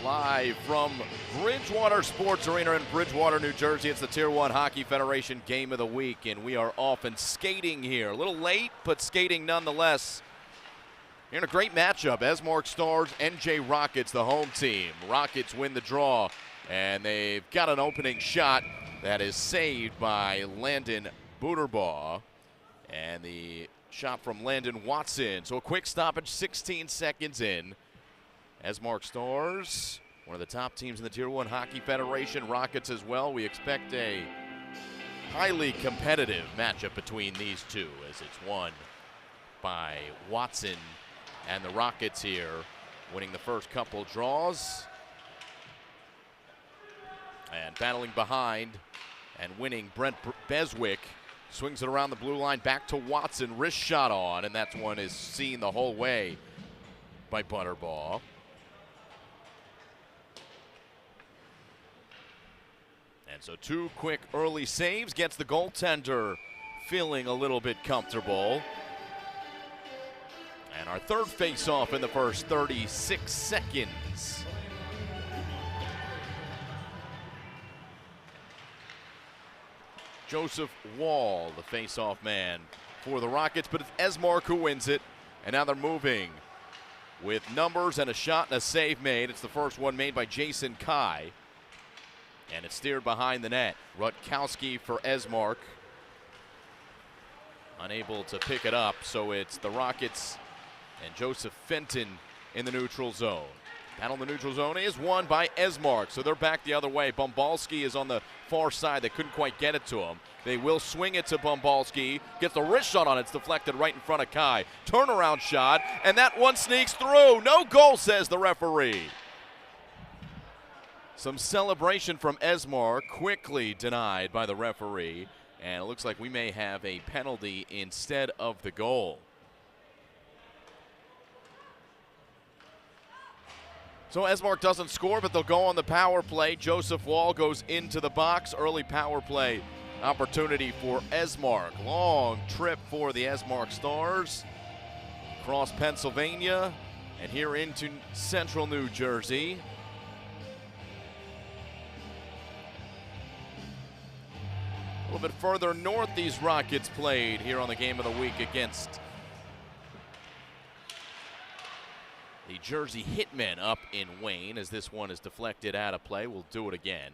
Live from Bridgewater Sports Arena in Bridgewater, New Jersey. It's the Tier 1 Hockey Federation Game of the Week, and we are off and skating here. A little late, but skating nonetheless. Here in a great matchup, Esmark Stars, NJ Rockets, the home team. Rockets win the draw, and they've got an opening shot that is saved by Landon Booterbaugh. And the shot from Landon Watson. So a quick stoppage, 16 seconds in. Esmark Stars, one of the top teams in the Tier 1 Hockey Federation. Rockets as well. We expect a highly competitive matchup between these two as it's won by Watson and the Rockets here, winning the first couple draws. And battling behind and winning, Brent Beswick swings it around the blue line back to Watson. Wrist shot on, and that one is seen the whole way by Booterbaugh. And so two quick early saves gets the goaltender feeling a little bit comfortable. And our third face-off in the first 36 seconds. Joseph Wall, the face-off man for the Rockets, but it's Esmark who wins it. And now they're moving with numbers and a shot and a save made. It's the first one made by Jason Kai. And it's steered behind the net. Rutkowski for Esmark. Unable to pick it up, so it's the Rockets and Joseph Fenton in the neutral zone. Battle in the neutral zone is won by Esmark, so they're back the other way. Bumbalski is on the far side. They couldn't quite get it to him. They will swing it to Bumbalski. Gets the wrist shot on it. It's deflected right in front of Kai. Turnaround shot, and that one sneaks through. No goal, says the referee. Some celebration from Esmark, quickly denied by the referee. And it looks like we may have a penalty instead of the goal. So Esmark doesn't score, but they'll go on the power play. Joseph Wall goes into the box. Early power play opportunity for Esmark. Long trip for the Esmark Stars. Across Pennsylvania and here into central New Jersey. A little bit further north, these Rockets played here on the Game of the Week against the Jersey Hitmen up in Wayne, as this one is deflected out of play. We'll do it again.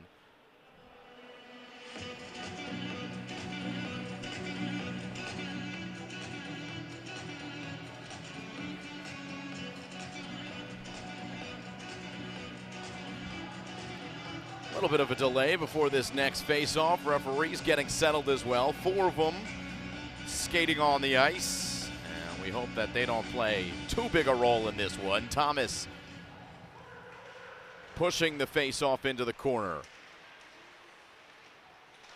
A little bit of a delay before this next face-off. Referees getting settled as well. Four of them skating on the ice. And we hope that they don't play too big a role in this one. Thomas pushing the face-off into the corner.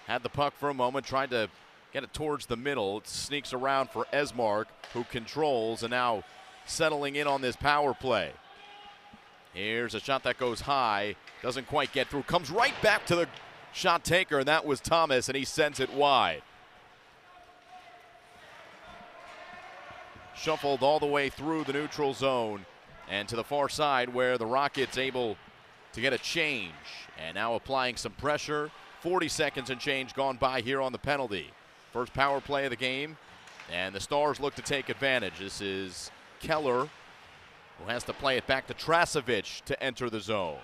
Had the puck for a moment, tried to get it towards the middle. It sneaks around for Esmark, who controls, and now settling in on this power play. Here's a shot that goes high. Doesn't quite get through. Comes right back to the shot taker, and that was Thomas, and he sends it wide. Shuffled all the way through the neutral zone and to the far side where the Rockets able to get a change. And now applying some pressure. 40 seconds and change gone by here on the penalty. First power play of the game, and the Stars look to take advantage. This is Keller, who has to play it back to Trasovic to enter the zone.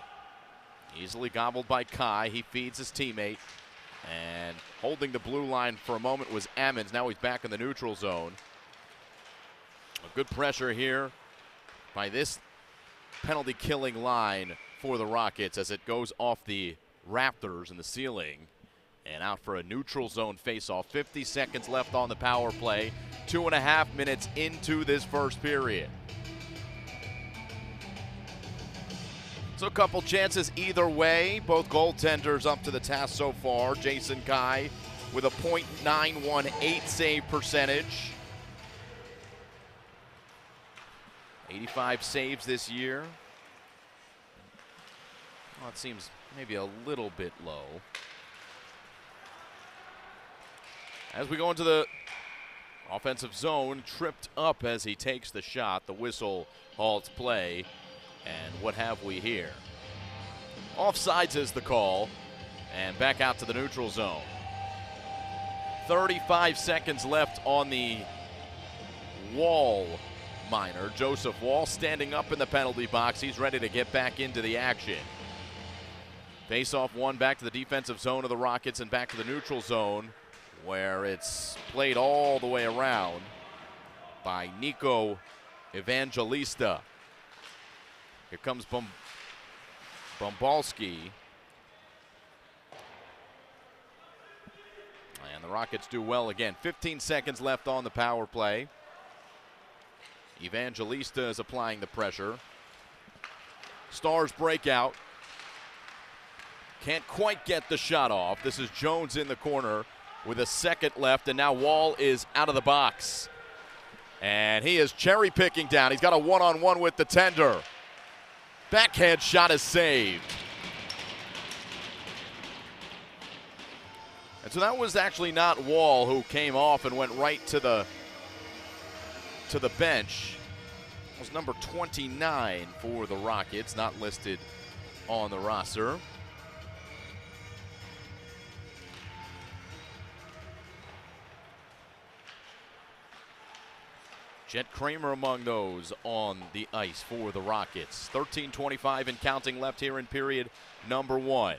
Easily gobbled by Kai. He feeds his teammate. And holding the blue line for a moment was Ammons. Now he's back in the neutral zone. A good pressure here by this penalty-killing line for the Rockets as it goes off the rafters in the ceiling. And out for a neutral zone faceoff. 50 seconds left on the power play. 2.5 minutes into this first period. So a couple chances either way. Both goaltenders up to the task so far. Jason Kai with a .918 save percentage. 85 saves this year. Well, it seems maybe a little bit low. As we go into the offensive zone, tripped up as he takes the shot. The whistle halts play. And what have we here? Offsides is the call, and back out to the neutral zone. 35 seconds left on the Wall minor. Joseph Wall standing up in the penalty box. He's ready to get back into the action. Face-off one back to the defensive zone of the Rockets and back to the neutral zone, where it's played all the way around by Nico Evangelista. Here comes Bombalski. And the Rockets do well again. 15 seconds left on the power play. Evangelista is applying the pressure. Stars break out. Can't quite get the shot off. This is Jones in the corner with a second left, and now Wall is out of the box. And he is cherry picking down. He's got a one-on-one with the tender. Backhand shot is saved. And so that was actually not Wall who came off and went right to the bench. It was number 29 for the Rockets, not listed on the roster. Jet Kramer among those on the ice for the Rockets. 13:25 and counting left here in period number 1.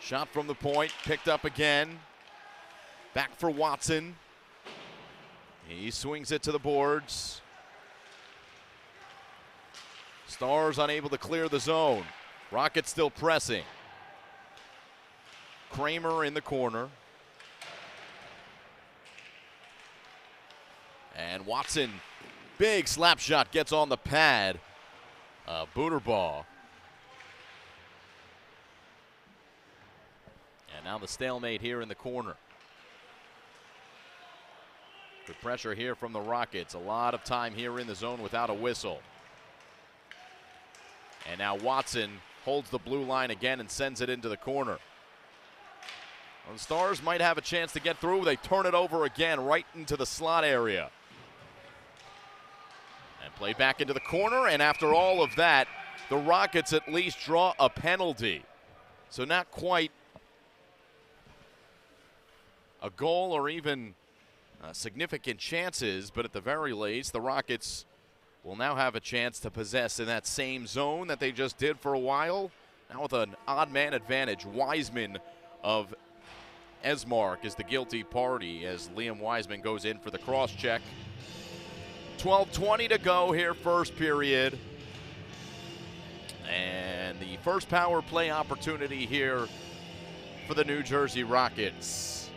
Shot from the point, picked up again. Back for Watson. He swings it to the boards. Stars unable to clear the zone. Rockets still pressing. Kramer in the corner. And Watson, big slap shot, gets on the pad. Booterbaugh. And now the stalemate here in the corner. Good pressure here from the Rockets. A lot of time here in the zone without a whistle. And now Watson holds the blue line again and sends it into the corner. Well, the Stars might have a chance to get through. They turn it over again right into the slot area. And played back into the corner, and after all of that, the Rockets at least draw a penalty. So not quite a goal or even significant chances, but at the very least, the Rockets will now have a chance to possess in that same zone that they just did for a while. Now with an odd man advantage, Wiseman of Esmark is the guilty party as Liam Wiseman goes in for the cross check. 12:20 to go here, first period. And the first power play opportunity here for the New Jersey Rockets.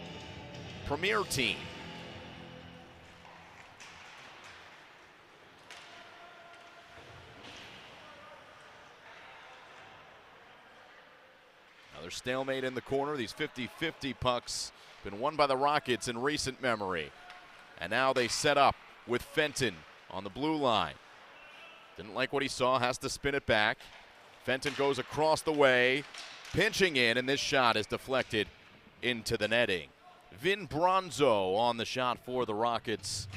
Premier team. Another stalemate in the corner. These 50-50 pucks been won by the Rockets in recent memory. And now they set up with Fenton on the blue line. Didn't like what he saw, has to spin it back. Fenton goes across the way, pinching in, and this shot is deflected into the netting. Vin Bronzo on the shot for the Rockets.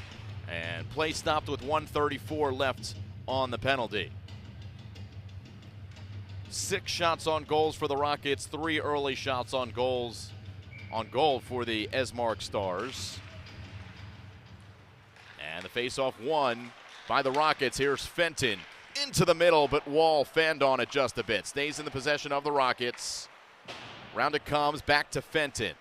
And play stopped with 1:34 left on the penalty. 6 shots on goals for the Rockets, 3 early shots on goal for the Esmark Stars. And the faceoff won by the Rockets. Here's Fenton into the middle, but Wall fanned on it just a bit. Stays in the possession of the Rockets. Round it comes, back to Fenton.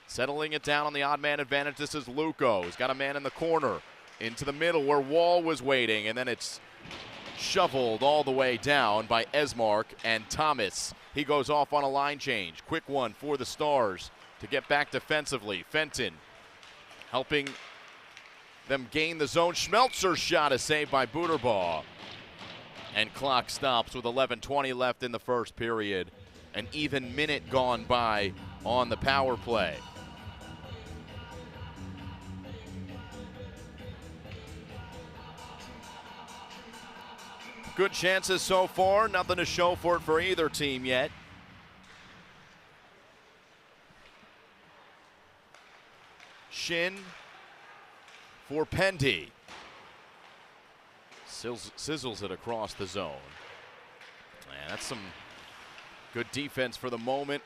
Settling it down on the odd man advantage. This is Luco. He's got a man in the corner. Into the middle where Wall was waiting, and then it's shoveled all the way down by Esmark and Thomas. He goes off on a line change. Quick one for the Stars to get back defensively. Fenton helping them gain the zone. Schmeltzer's shot is saved by Booterbaugh. And clock stops with 11:20 left in the first period. An even minute gone by on the power play. Good chances so far. Nothing to show for it for either team yet. Shin for Pendy. Sizzles it across the zone. And that's some good defense for the moment.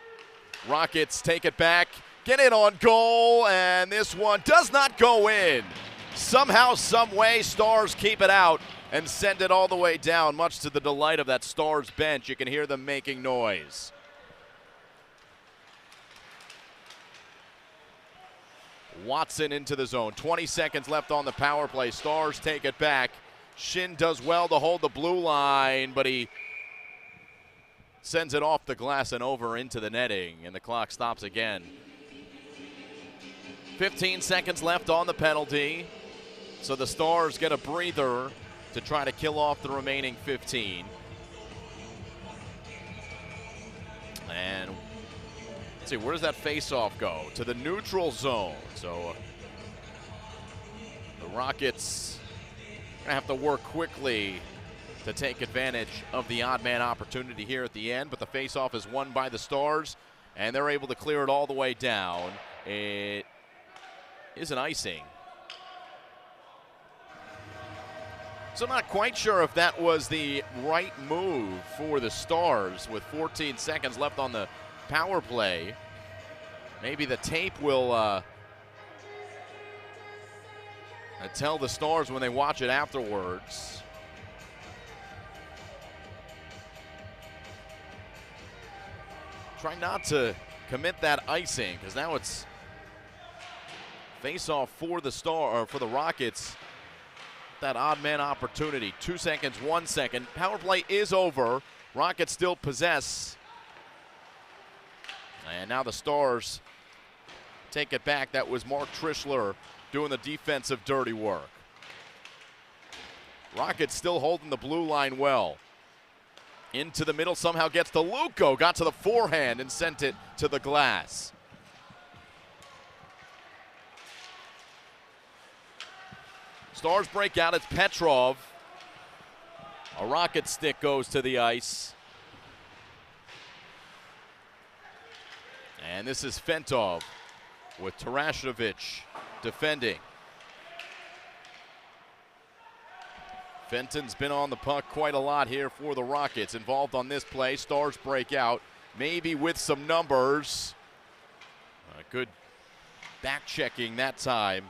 Rockets take it back, get it on goal, and this one does not go in. Somehow, some way, Stars keep it out and send it all the way down, much to the delight of that Stars bench. You can hear them making noise. Watson into the zone. 20 seconds left on the power play. Stars take it back. Shin does well to hold the blue line, but he sends it off the glass and over into the netting, and the clock stops again. 15 seconds left on the penalty, so the Stars get a breather to try to kill off the remaining 15. And let's see, where does that face-off go? To the neutral zone. So the Rockets are gonna have to work quickly to take advantage of the odd man opportunity here at the end, but the face-off is won by the Stars, and they're able to clear it all the way down. It is an icing. So not quite sure if that was the right move for the Stars with 14 seconds left on the power play. Maybe the tape will tell the Stars when they watch it afterwards. Try not to commit that icing, because now it's face-off for the Rockets. That odd man opportunity. 2 seconds, 1 second. Power play is over. Rockets still possess. And now the Stars take it back. That was Mark Trischler doing the defensive dirty work. Rockets still holding the blue line well. Into the middle, somehow gets to Luco. Got to the forehand and sent it to the glass. Stars break out. It's Petrov. A Rocket stick goes to the ice. And this is Fentov with Tarasevich defending. Fenton's been on the puck quite a lot here for the Rockets. Involved on this play. Stars break out, maybe with some numbers. Good back checking that time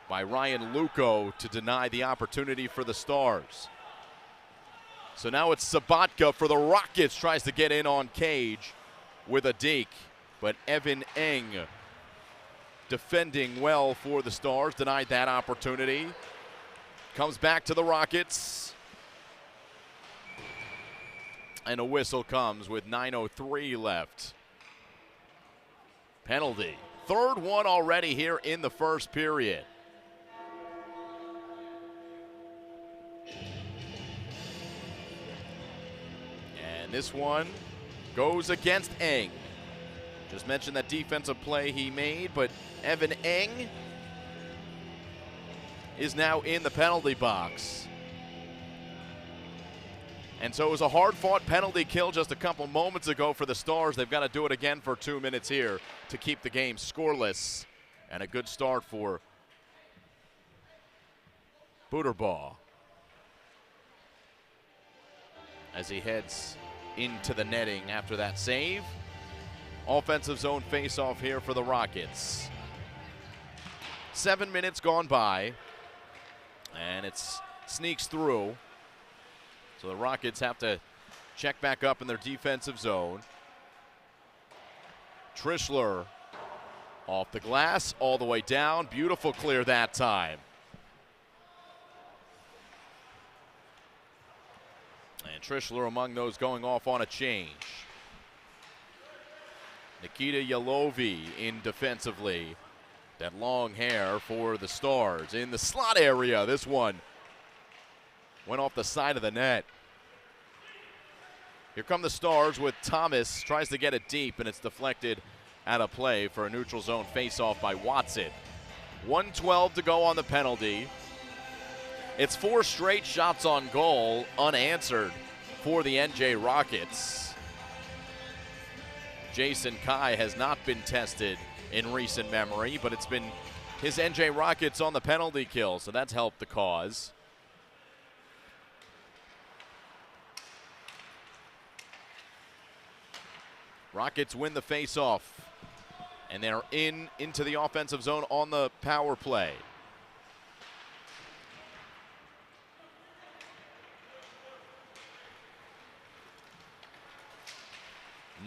by Ryan Luco to deny the opportunity for the Stars. So now it's Sabatka for the Rockets. Tries to get in on Cage with a deke, but Evan Eng defending well for the Stars, denied that opportunity. Comes back to the Rockets. And a whistle comes with 9:03 left. Penalty. Third one already here in the first period. And this one goes against Eng. Just mentioned that defensive play he made, but Evan Eng is now in the penalty box. And so it was a hard-fought penalty kill just a couple moments ago for the Stars. They've got to do it again for 2 minutes here to keep the game scoreless. And a good start for Buterbaugh as he heads into the netting after that save. Offensive zone face-off here for the Rockets. 7 minutes gone by, and it sneaks through. So the Rockets have to check back up in their defensive zone. Trischler off the glass, all the way down. Beautiful clear that time. And Trischler among those going off on a change. Nikita Yalovi in defensively. That long hair for the Stars in the slot area. This one went off the side of the net. Here come the Stars with Thomas. Tries to get it deep, and it's deflected out of play for a neutral zone face-off by Watson. 1:12 to go on the penalty. It's 4 straight shots on goal unanswered for the NJ Rockets. Jason Kai has not been tested in recent memory, but it's been his NJ Rockets on the penalty kill, so that's helped the cause. Rockets win the face-off, and they're into the offensive zone on the power play.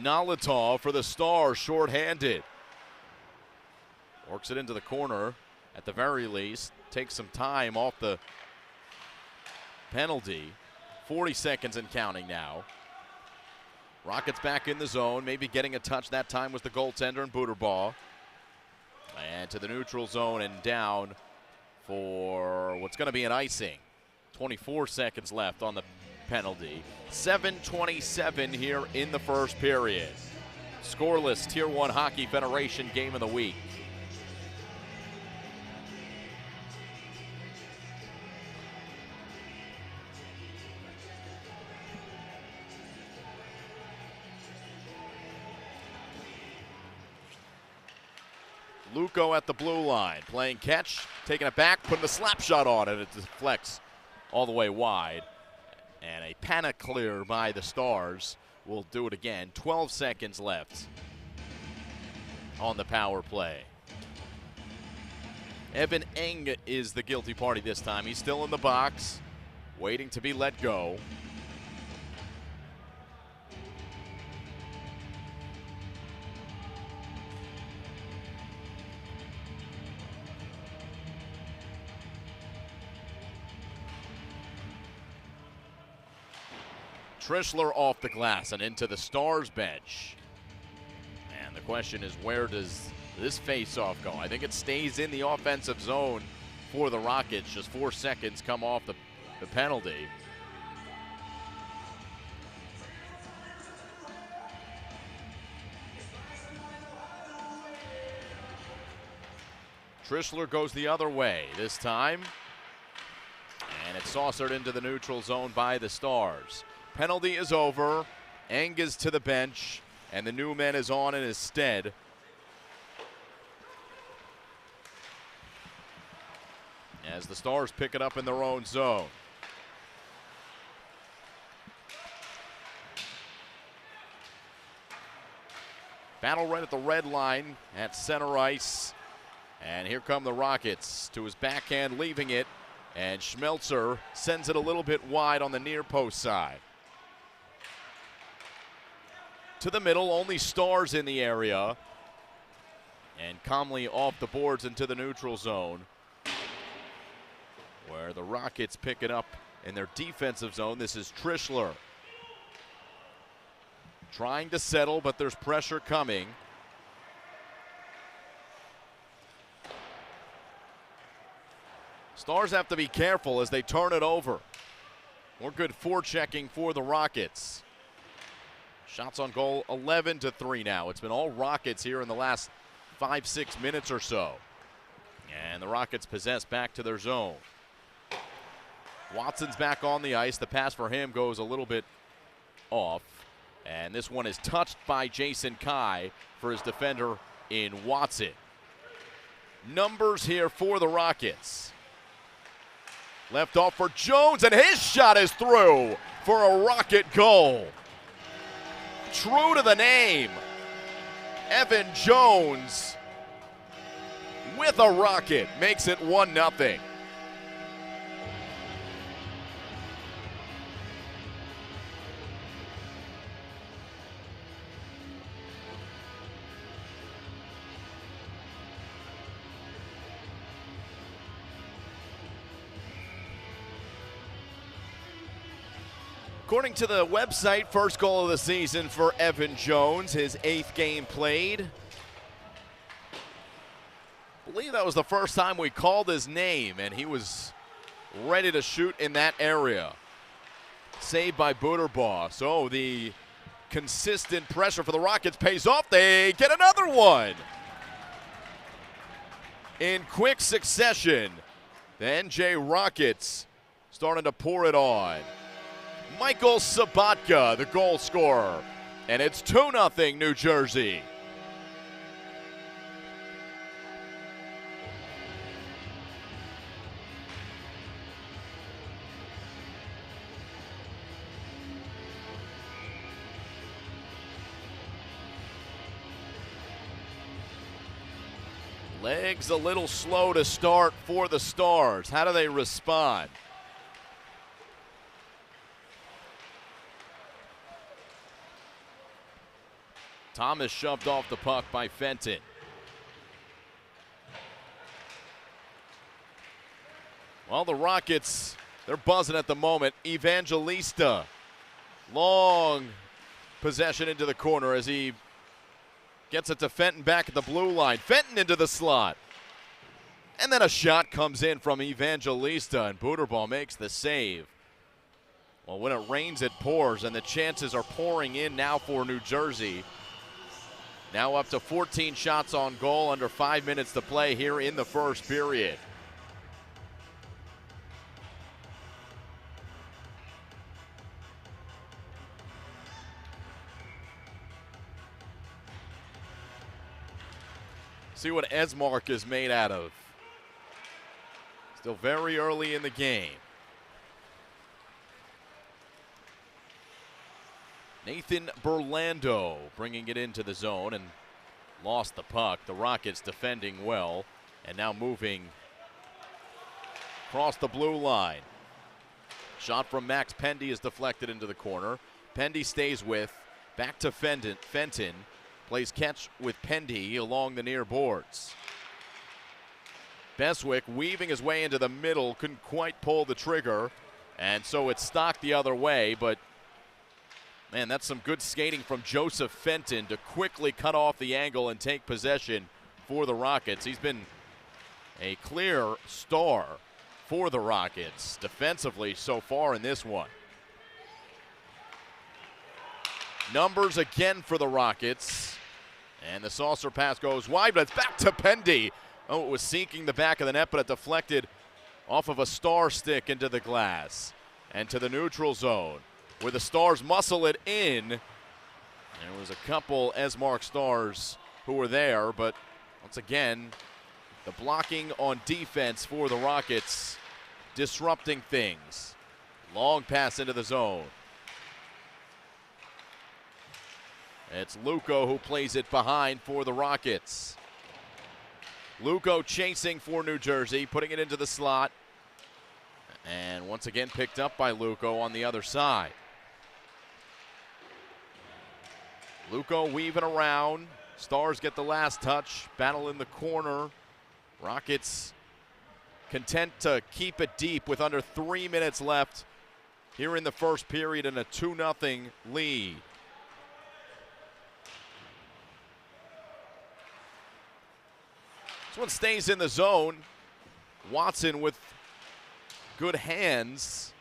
Nolitov for the Stars, short-handed. Works it into the corner at the very least. Takes some time off the penalty. 40 seconds and counting now. Rockets back in the zone, maybe getting a touch. That time was the goaltender and Butterbaugh. And to the neutral zone and down for what's going to be an icing. 24 seconds left on the penalty. 7:27 here in the first period. Scoreless Tier 1 Hockey Federation game of the week. Luco at the blue line, playing catch, taking it back, putting the slap shot on it. It deflects all the way wide. And a panic clear by the Stars. Will do it again. 12 seconds left on the power play. Evan Eng is the guilty party this time. He's still in the box, waiting to be let go. Trischler off the glass and into the Stars bench. And the question is, where does this face-off go? I think it stays in the offensive zone for the Rockets. Just 4 seconds come off the penalty. Trischler goes the other way this time. And it's saucered into the neutral zone by the Stars. Penalty is over. Eng is to the bench, and the new man is on in his stead. As the Stars pick it up in their own zone. Battle right at the red line at center ice. And here come the Rockets to his backhand, leaving it. And Schmelzer sends it a little bit wide on the near post side. To the middle, only Stars in the area. And calmly off the boards into the neutral zone, where the Rockets pick it up in their defensive zone. This is Trischler. Trying to settle, but there's pressure coming. Stars have to be careful as they turn it over. More good forechecking for the Rockets. Shots on goal 11-3 now. It's been all Rockets here in the last 5-6 minutes or so. And the Rockets possess back to their zone. Watson's back on the ice. The pass for him goes a little bit off. And this one is touched by Jason Kai for his defender in Watson. Numbers here for the Rockets. Left off for Jones, and his shot is through for a Rocket goal. True to the name, Evan Jones with a Rocket makes it 1-0. According to the website, first goal of the season for Evan Jones, his 8th game played. I believe that was the first time we called his name, and he was ready to shoot in that area. Saved by Butterbaugh. So the consistent pressure for the Rockets pays off. They get another one in quick succession. The NJ Rockets starting to pour it on. Michael Sabatka, the goal scorer. And it's 2-0 New Jersey. Legs a little slow to start for the Stars. How do they respond? Thomas shoved off the puck by Fenton. Well, the Rockets, they're buzzing at the moment. Evangelista, long possession into the corner as he gets it to Fenton back at the blue line. Fenton into the slot. And then a shot comes in from Evangelista, and Booterball makes the save. Well, when it rains, it pours, and the chances are pouring in now for New Jersey. Now up to 14 shots on goal, under 5 minutes to play here in the first period. See what Esmark is made out of. Still very early in the game. Nathan Berlando bringing it into the zone and lost the puck. The Rockets defending well and now moving across the blue line. Shot from Max Pendy is deflected into the corner. Pendy stays with, back to Fenton. Plays catch with Pendy along the near boards. Beswick weaving his way into the middle, couldn't quite pull the trigger, and so it's stocked the other way, but man, that's some good skating from Joseph Fenton to quickly cut off the angle and take possession for the Rockets. He's been a clear star for the Rockets defensively so far in this one. Numbers again for the Rockets. And the saucer pass goes wide, but it's back to Pendy. Oh, it was sinking the back of the net, but it deflected off of a Star stick into the glass and to the neutral zone, where the Stars muscle it in. There was a couple Esmark Stars who were there, but once again, the blocking on defense for the Rockets, disrupting things. Long pass into the zone. It's Luco who plays it behind for the Rockets. Luco chasing for New Jersey, putting it into the slot. And once again picked up by Luco on the other side. Luco weaving around. Stars get the last touch. Battle in the corner. Rockets content to keep it deep with under 3 minutes left here in the first period and a 2-0 lead. This one stays in the zone. Watson with good hands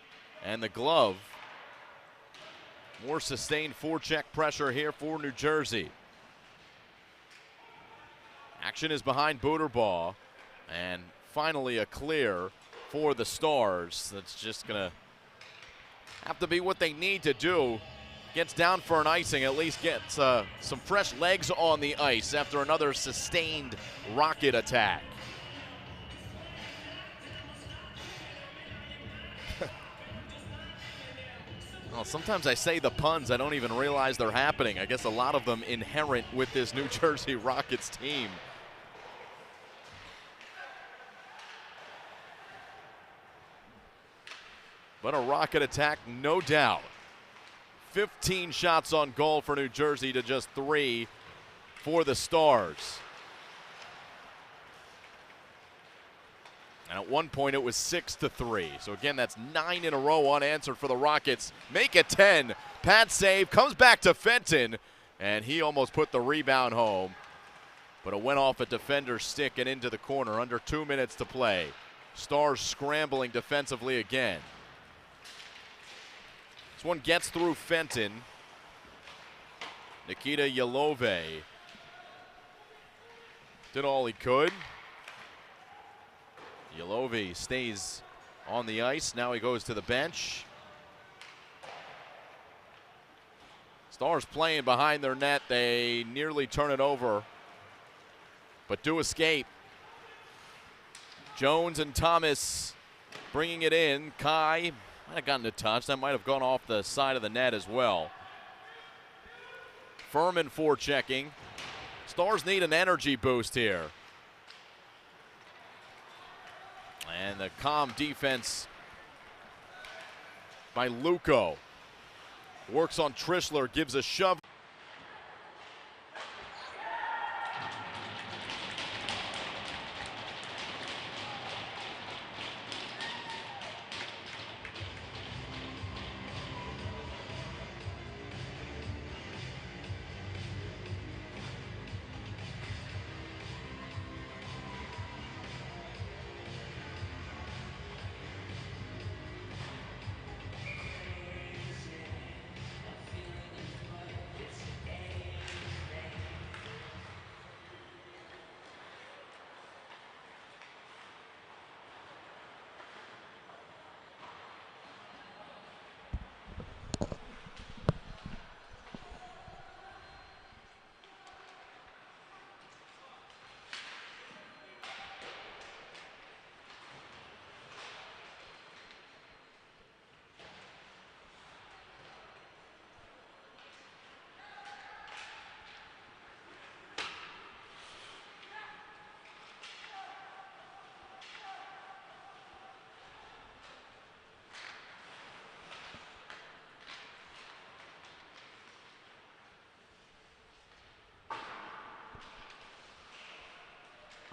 and the glove. More sustained forecheck pressure here for New Jersey. Action is behind Booterball. And finally a clear for the Stars. That's just going to have to be what they need to do. Gets down for an icing, at least gets some fresh legs on the ice after another sustained Rocket attack. Well, sometimes I say the puns, I don't even realize they're happening. I guess a lot of them inherent with this New Jersey Rockets team. But a Rocket attack, no doubt. 15 shots on goal for New Jersey to just 3 for the Stars. And at one point it was 6-3. So again, that's 9 in a row unanswered for the Rockets. Make it 10. Pad save, comes back to Fenton, and he almost put the rebound home. But it went off a defender's stick and into the corner. Under 2 minutes to play. Stars scrambling defensively again. This one gets through Fenton. Nikita Yalove did all he could. Yalove stays on the ice. Now he goes to the bench. Stars playing behind their net. They nearly turn it over, but do escape. Jones and Thomas bringing it in. Kai might have gotten a touch. That might have gone off the side of the net as well. Furman forechecking. Stars need an energy boost here. And the calm defense by Luco. Works on Trishler, gives a shove.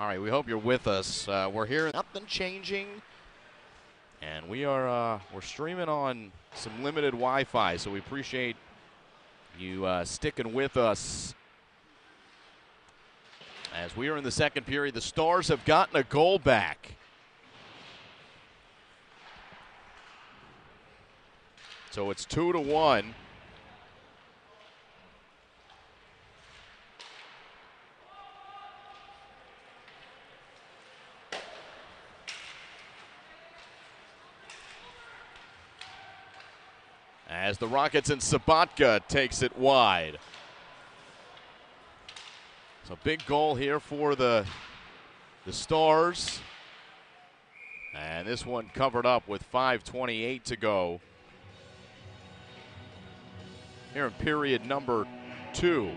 All right, we hope you're with us. We're here, nothing changing, and we're streaming on some limited Wi-Fi, so we appreciate you sticking with us. As we are in the second period, the Stars have gotten a goal back. So it's 2-1. As the Rockets and Sabatka takes it wide. So big goal here for the Stars. And this one covered up with 5:28 to go. Here in period number 2.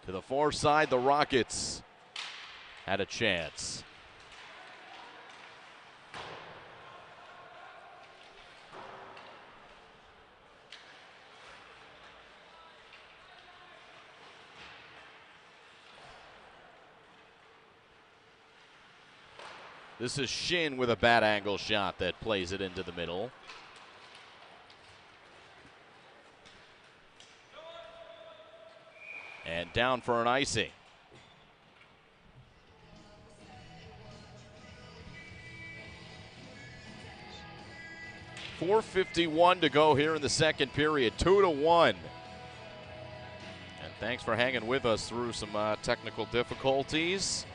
To the far side, the Rockets had a chance. This is Shin with a bad angle shot that plays it into the middle. And down for an icing. .451 to go here in the second period, 2-1. And thanks for hanging with us through some technical difficulties.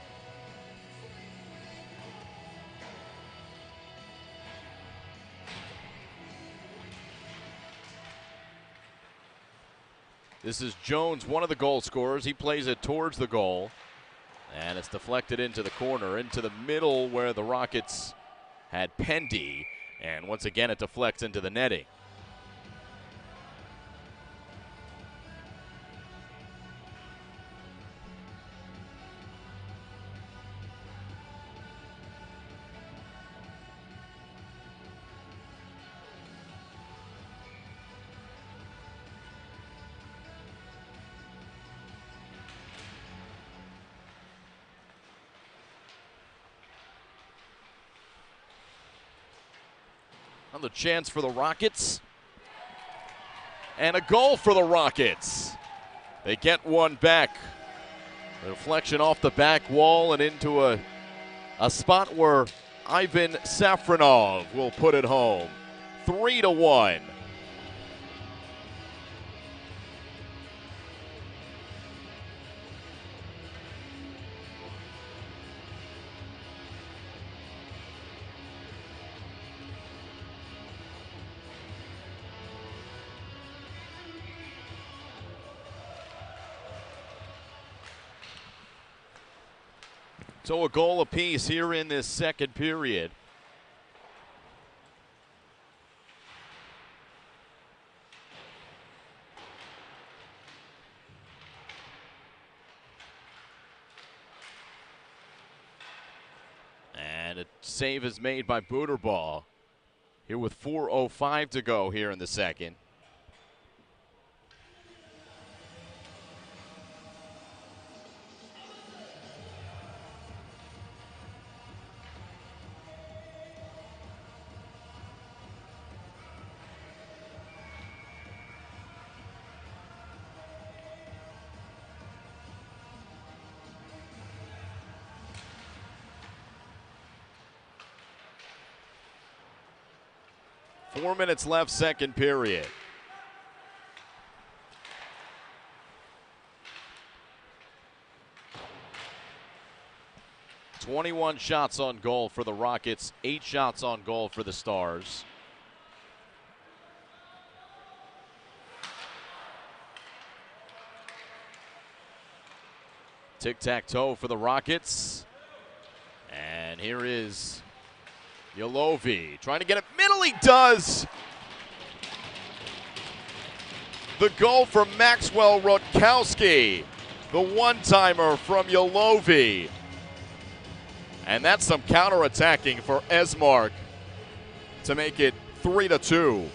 This is Jones, one of the goal scorers. He plays it towards the goal, and it's deflected into the corner, into the middle where the Rockets had Pendy, and once again it deflects into the netting. Another chance for the Rockets. And a goal for the Rockets. They get one back. The deflection off the back wall and into a spot where Ivan Safronov will put it home. 3-1. So a goal apiece here in this second period. And a save is made by Booterball here with 4:05 to go here in the second. Four minutes left, second period. "21 shots on goal for the Rockets, 8 shots on goal for the Stars. Tic-tac-toe for the Rockets. And here is Yolovi trying to get it middle. He does. The goal from Maxwell Rutkowski. The one-timer from Yolovi. And that's some counterattacking for Esmark to make it 3-2.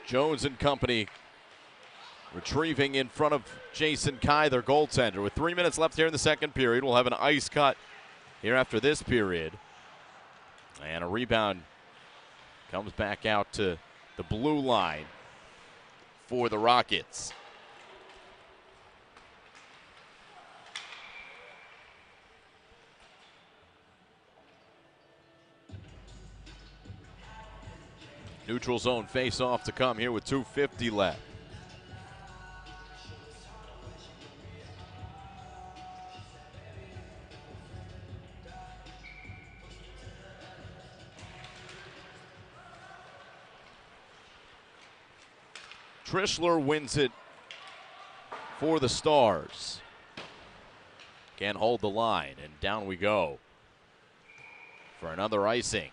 Jones and company retrieving in front of Jason Kai, their goaltender. With 3 minutes left here in the second period, we'll have an ice cut here after this period. And a rebound comes back out to the blue line for the Rockets. Neutral zone face-off to come here with 2:50 left. Trishler wins it for the Stars. Can't hold the line, and down we go for another icing.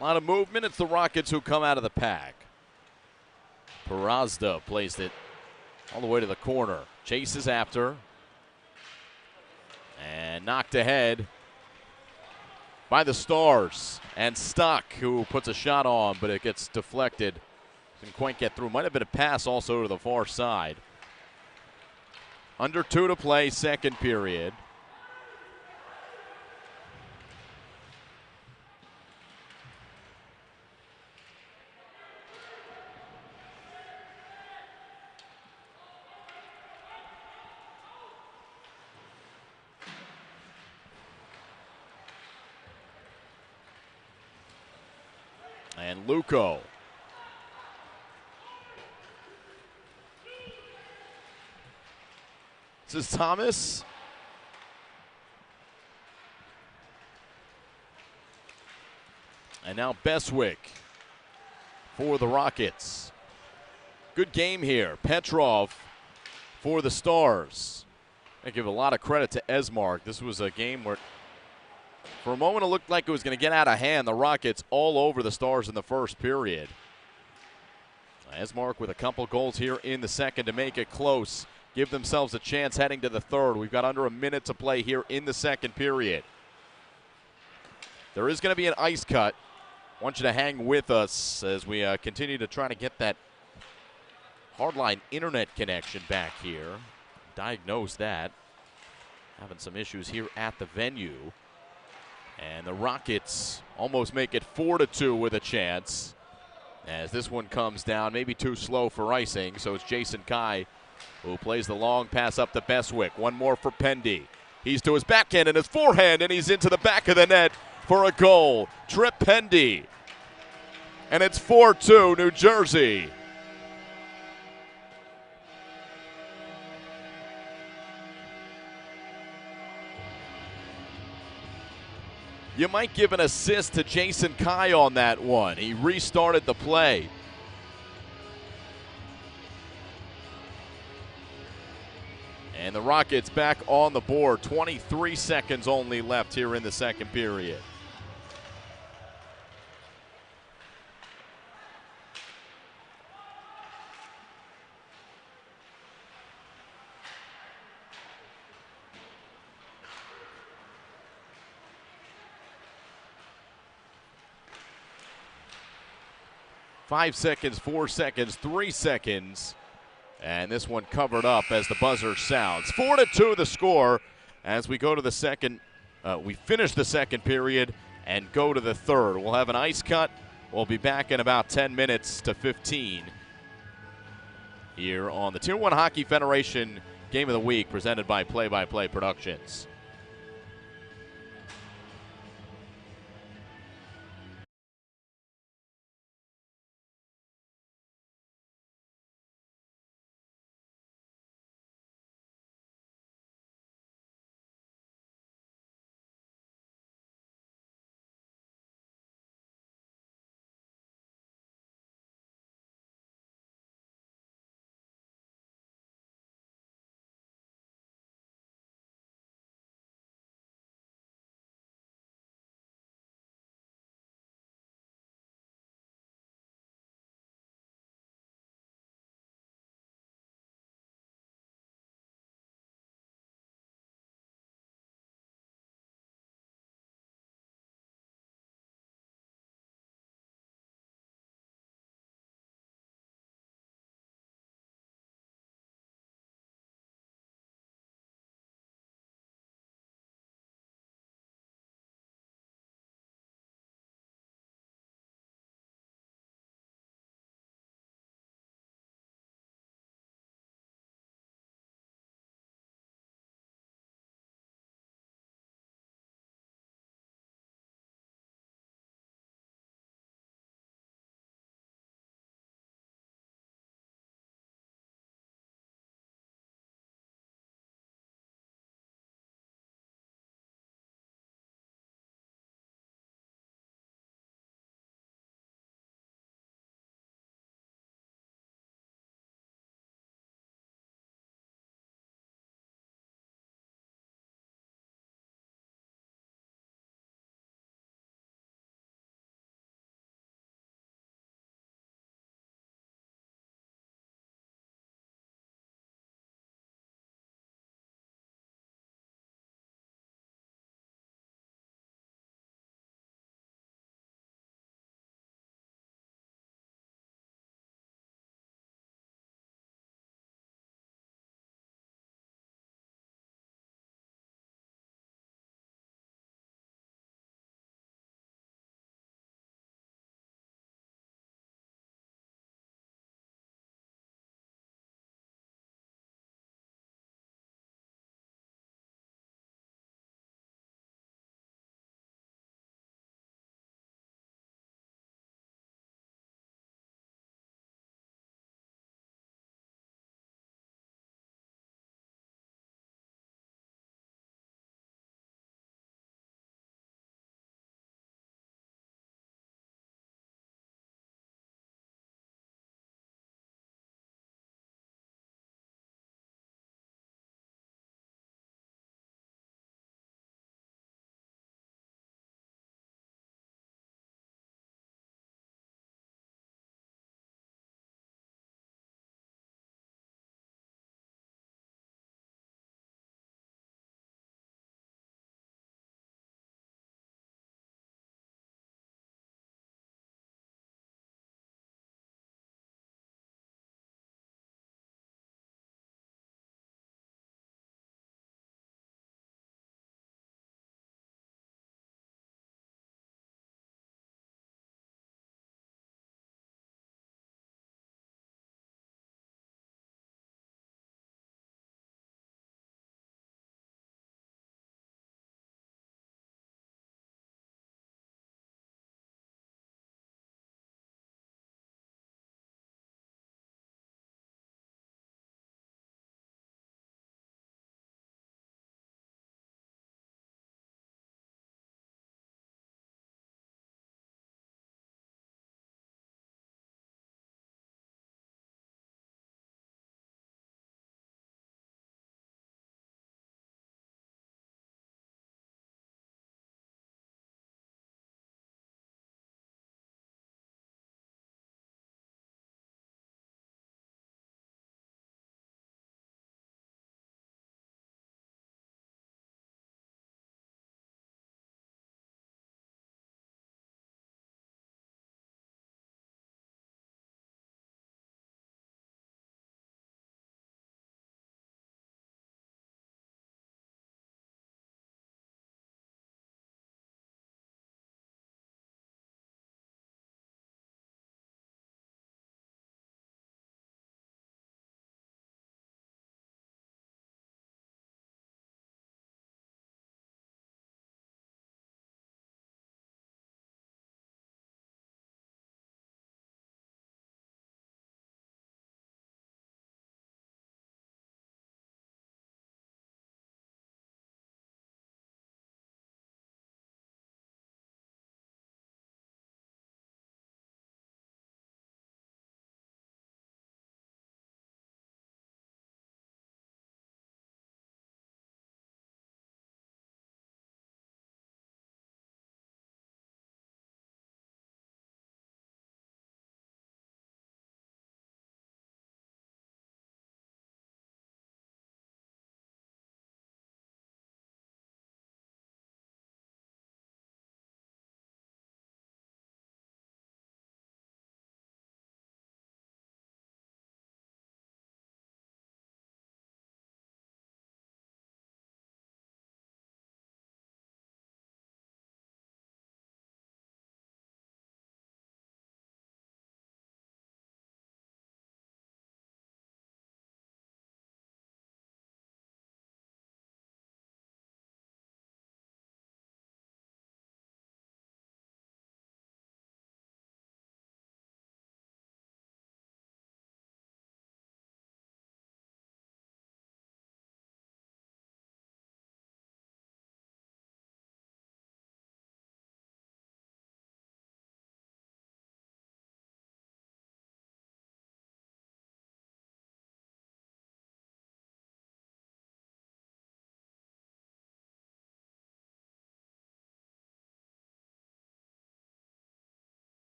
A lot of movement. It's the Rockets who come out of the pack. Perazda placed it all the way to the corner. Chases after. And knocked ahead by the Stars. And Stock, who puts a shot on, but it gets deflected. Didn't quite get through. Might have been a pass also to the far side. Under 2 to play, second period. And Luco. This is Thomas. And now Beswick for the Rockets. Good game here. Petrov for the Stars. I give a lot of credit to Esmark. This was a game where For a moment, it looked like it was going to get out of hand. The Rockets all over the Stars in the first period. Esmark with a couple goals here in the second to make it close. Give themselves a chance heading to the third. We've got under a minute to play here in the second period. There is going to be an ice cut. I want you to hang with us as we continue to try to get that hardline internet connection back here. Diagnose that. Having some issues here at the venue. And the Rockets almost make it 4-2 with a chance. As this one comes down, maybe too slow for icing. So it's Jason Kai who plays the long pass up to Beswick. One more for Pendy. He's to his backhand and his forehand, and he's into the back of the net for a goal. Trip Pendy. And it's 4-2 New Jersey. You might give an assist to Jason Kai on that one. He restarted the play. And the Rockets back on the board. 23 seconds only left here in the second period. Five seconds, 4 seconds, 3 seconds. And this one covered up as the buzzer sounds. 4-2 the score as we go to the second. We finish the second period and go to the third. We'll have an ice cut. We'll be back in about 10 minutes to 15 here on the Tier 1 Hockey Federation Game of the Week presented by Play by Play Productions.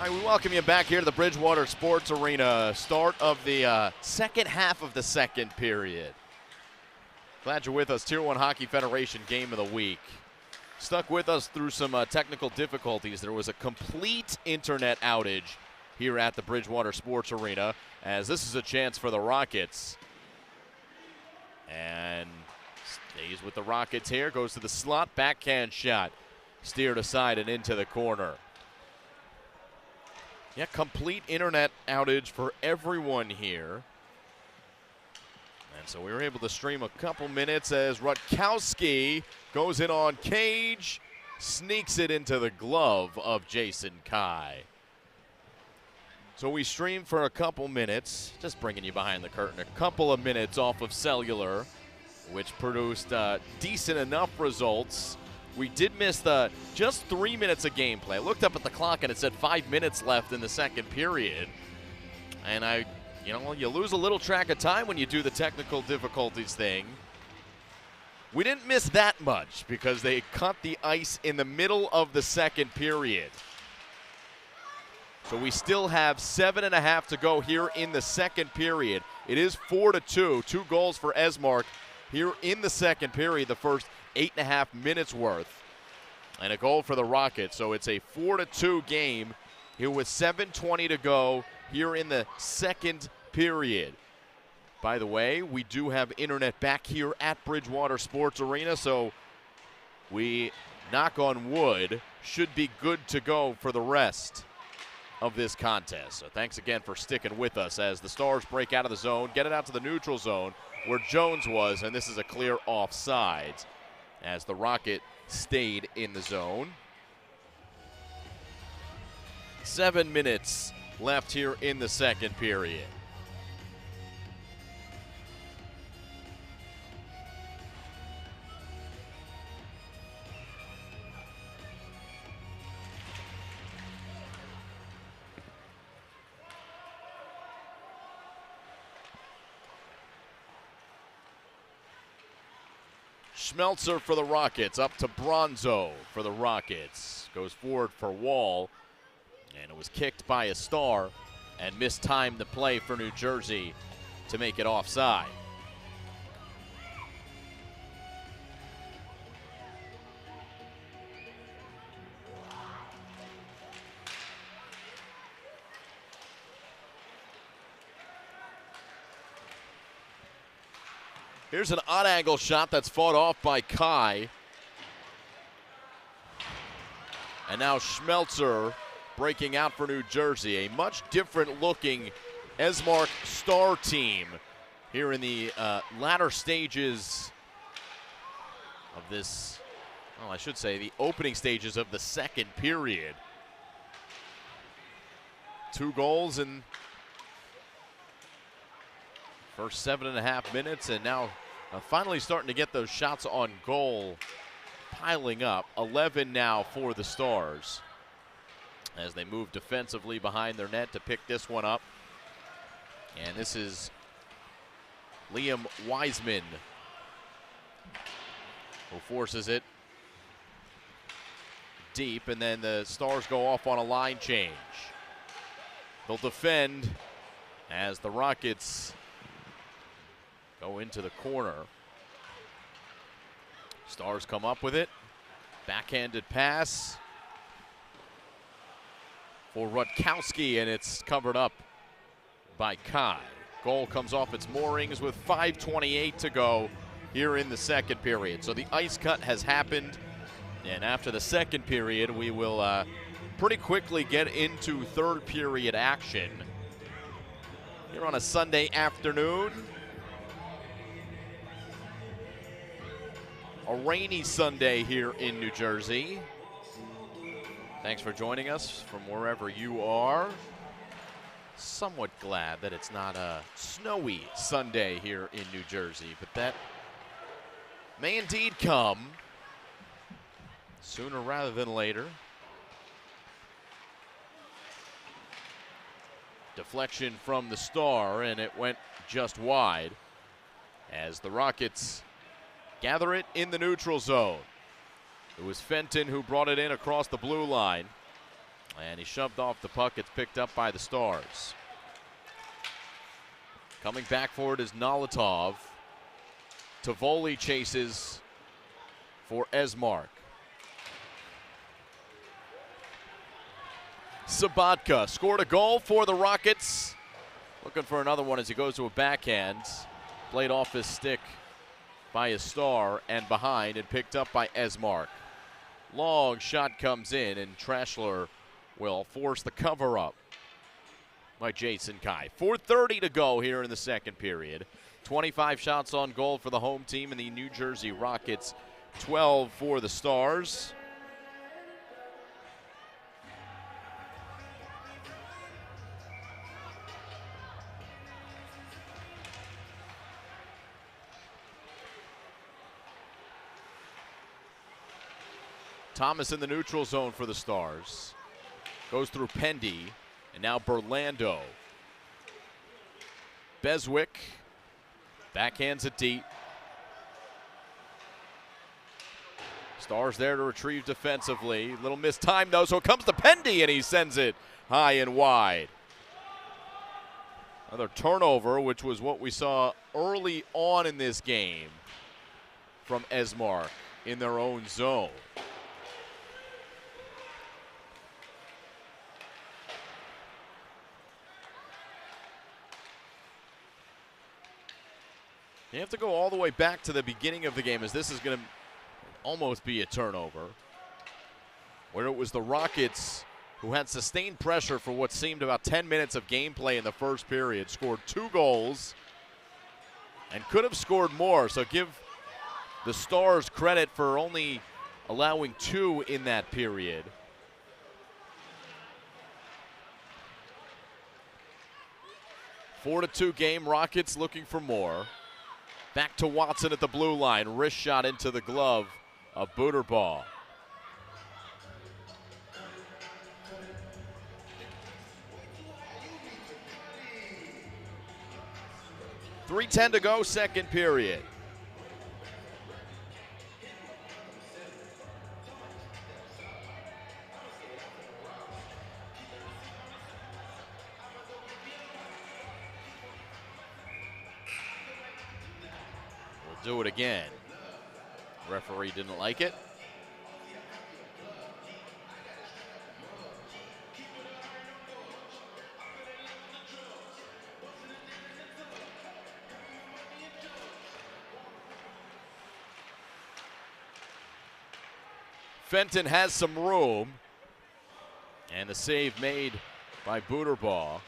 All right, we welcome you back here to the Bridgewater Sports Arena. Start of the second half of the second period. Glad you're with us. Tier 1 Hockey Federation Game of the Week. Stuck with us through some technical difficulties. There was a complete internet outage here at the Bridgewater Sports Arena, as this is a chance for the Rockets. And stays with the Rockets here. Goes to the slot. Backhand shot. Steered aside and into the corner. Yeah, complete internet outage for everyone here. And so we were able to stream a couple minutes as Rutkowski goes in on Cage, sneaks it into the glove of Jason Kai. So we streamed for a couple minutes, just bringing you behind the curtain, a couple of minutes off of cellular, which produced decent enough results. We did miss just 3 minutes of gameplay. I looked up at the clock and it said 5 minutes left in the second period. And you lose a little track of time when you do the technical difficulties thing. We didn't miss that much because they cut the ice in the middle of the second period. So we still have 7.5 to go here in the second period. It is 4-2, 2 goals for Esmark here in the second period, the first 8.5 minutes worth, and a goal for the Rockets. So it's a 4-2 game here with 7:20 to go here in the second period. By the way, we do have internet back here at Bridgewater Sports Arena, so we, knock on wood, should be good to go for the rest of this contest. So thanks again for sticking with us as the Stars break out of the zone, get it out to the neutral zone where Jones was, and this is a clear offsides as the Rocket stayed in the zone. 7 minutes left here in the second period. Schmelzer for the Rockets, up to Bronzo for the Rockets. Goes forward for Wall, and it was kicked by a Star and mistimed the play for New Jersey to make it offside. Here's an odd angle shot that's fought off by Kai. And now Schmelzer breaking out for New Jersey. A much different looking Esmark Star team here in the latter stages of this, well, I should say the opening stages of the second period. 2 goals in first 7.5 minutes, and now finally starting to get those shots on goal piling up. 11 now for the Stars as they move defensively behind their net to pick this one up. And this is Liam Wiseman who forces it deep, and then the Stars go off on a line change. They'll defend as the Rockets go into the corner. Stars come up with it. Backhanded pass for Rutkowski, and it's covered up by Kai. Goal comes off its moorings with 5:28 to go here in the second period. So the ice cut has happened, and after the second period, we will pretty quickly get into third period action here on a Sunday afternoon. A rainy Sunday here in New Jersey. Thanks for joining us from wherever you are. Somewhat glad that it's not a snowy Sunday here in New Jersey, but that may indeed come sooner rather than later. Deflection from the Star, and it went just wide as the Rockets gather it in the neutral zone. It was Fenton who brought it in across the blue line. And he shoved off the puck. It's picked up by the Stars. Coming back for it is Nalatov. Tivoli chases for Esmark. Sabatka scored a goal for the Rockets. Looking for another one as he goes to a backhand. Played off his stick by a Star and behind and picked up by Esmark. Long shot comes in and Trashler will force the cover up by Jason Kai. 4:30 to go here in the second period. 25 shots on goal for the home team and the New Jersey Rockets, 12 for the Stars. Thomas in the neutral zone for the Stars. Goes through Pendy, and now Berlando. Beswick backhands it deep. Stars there to retrieve defensively. Little missed time though, so it comes to Pendy, and he sends it high and wide. Another turnover, which was what we saw early on in this game from Esmark in their own zone. You have to go all the way back to the beginning of the game, as this is going to almost be a turnover, where it was the Rockets who had sustained pressure for what seemed about 10 minutes of gameplay in the first period, scored 2 goals and could have scored more. So give the Stars credit for only allowing 2 in that period. A 4-2 game, Rockets looking for more. Back to Watson at the blue line. Wrist shot into the glove of Booterbaugh. .310 to go, second period. Do it again. Referee didn't like it. Fenton has some room. And the save made by Booterbaugh.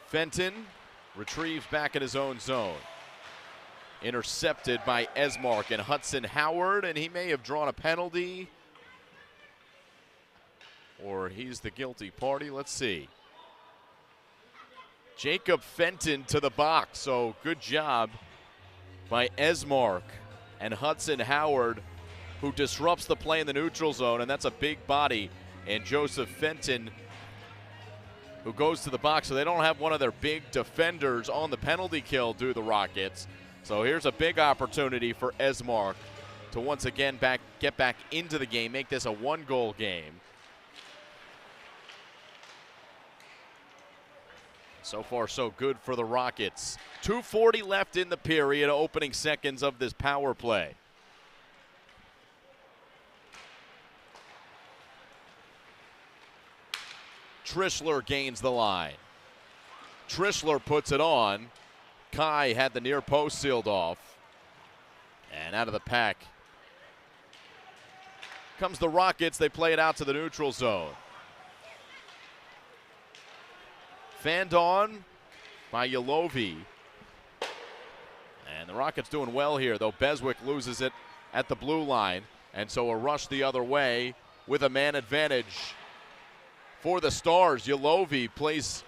Fenton retrieves back in his own zone. Intercepted by Esmark and Hudson Howard, and he may have drawn a penalty. Or he's the guilty party. Let's see. Jacob Fenton to the box, so good job by Esmark and Hudson Howard, who disrupts the play in the neutral zone, and that's a big body. And Joseph Fenton, who goes to the box, so they don't have one of their big defenders on the penalty kill, do the Rockets. So here's a big opportunity for Esmark to once again get back into the game, make this a 1-goal game. So far, so good for the Rockets. 2:40 left in the period, opening seconds of this power play. Trishler gains the line. Trishler puts it on. Kai had the near post sealed off. And out of the pack comes the Rockets. They play it out to the neutral zone. Fanned on by Yalovi. And the Rockets doing well here, though Beswick loses it at the blue line. And so a rush the other way with a man advantage for the Stars. Yalovi plays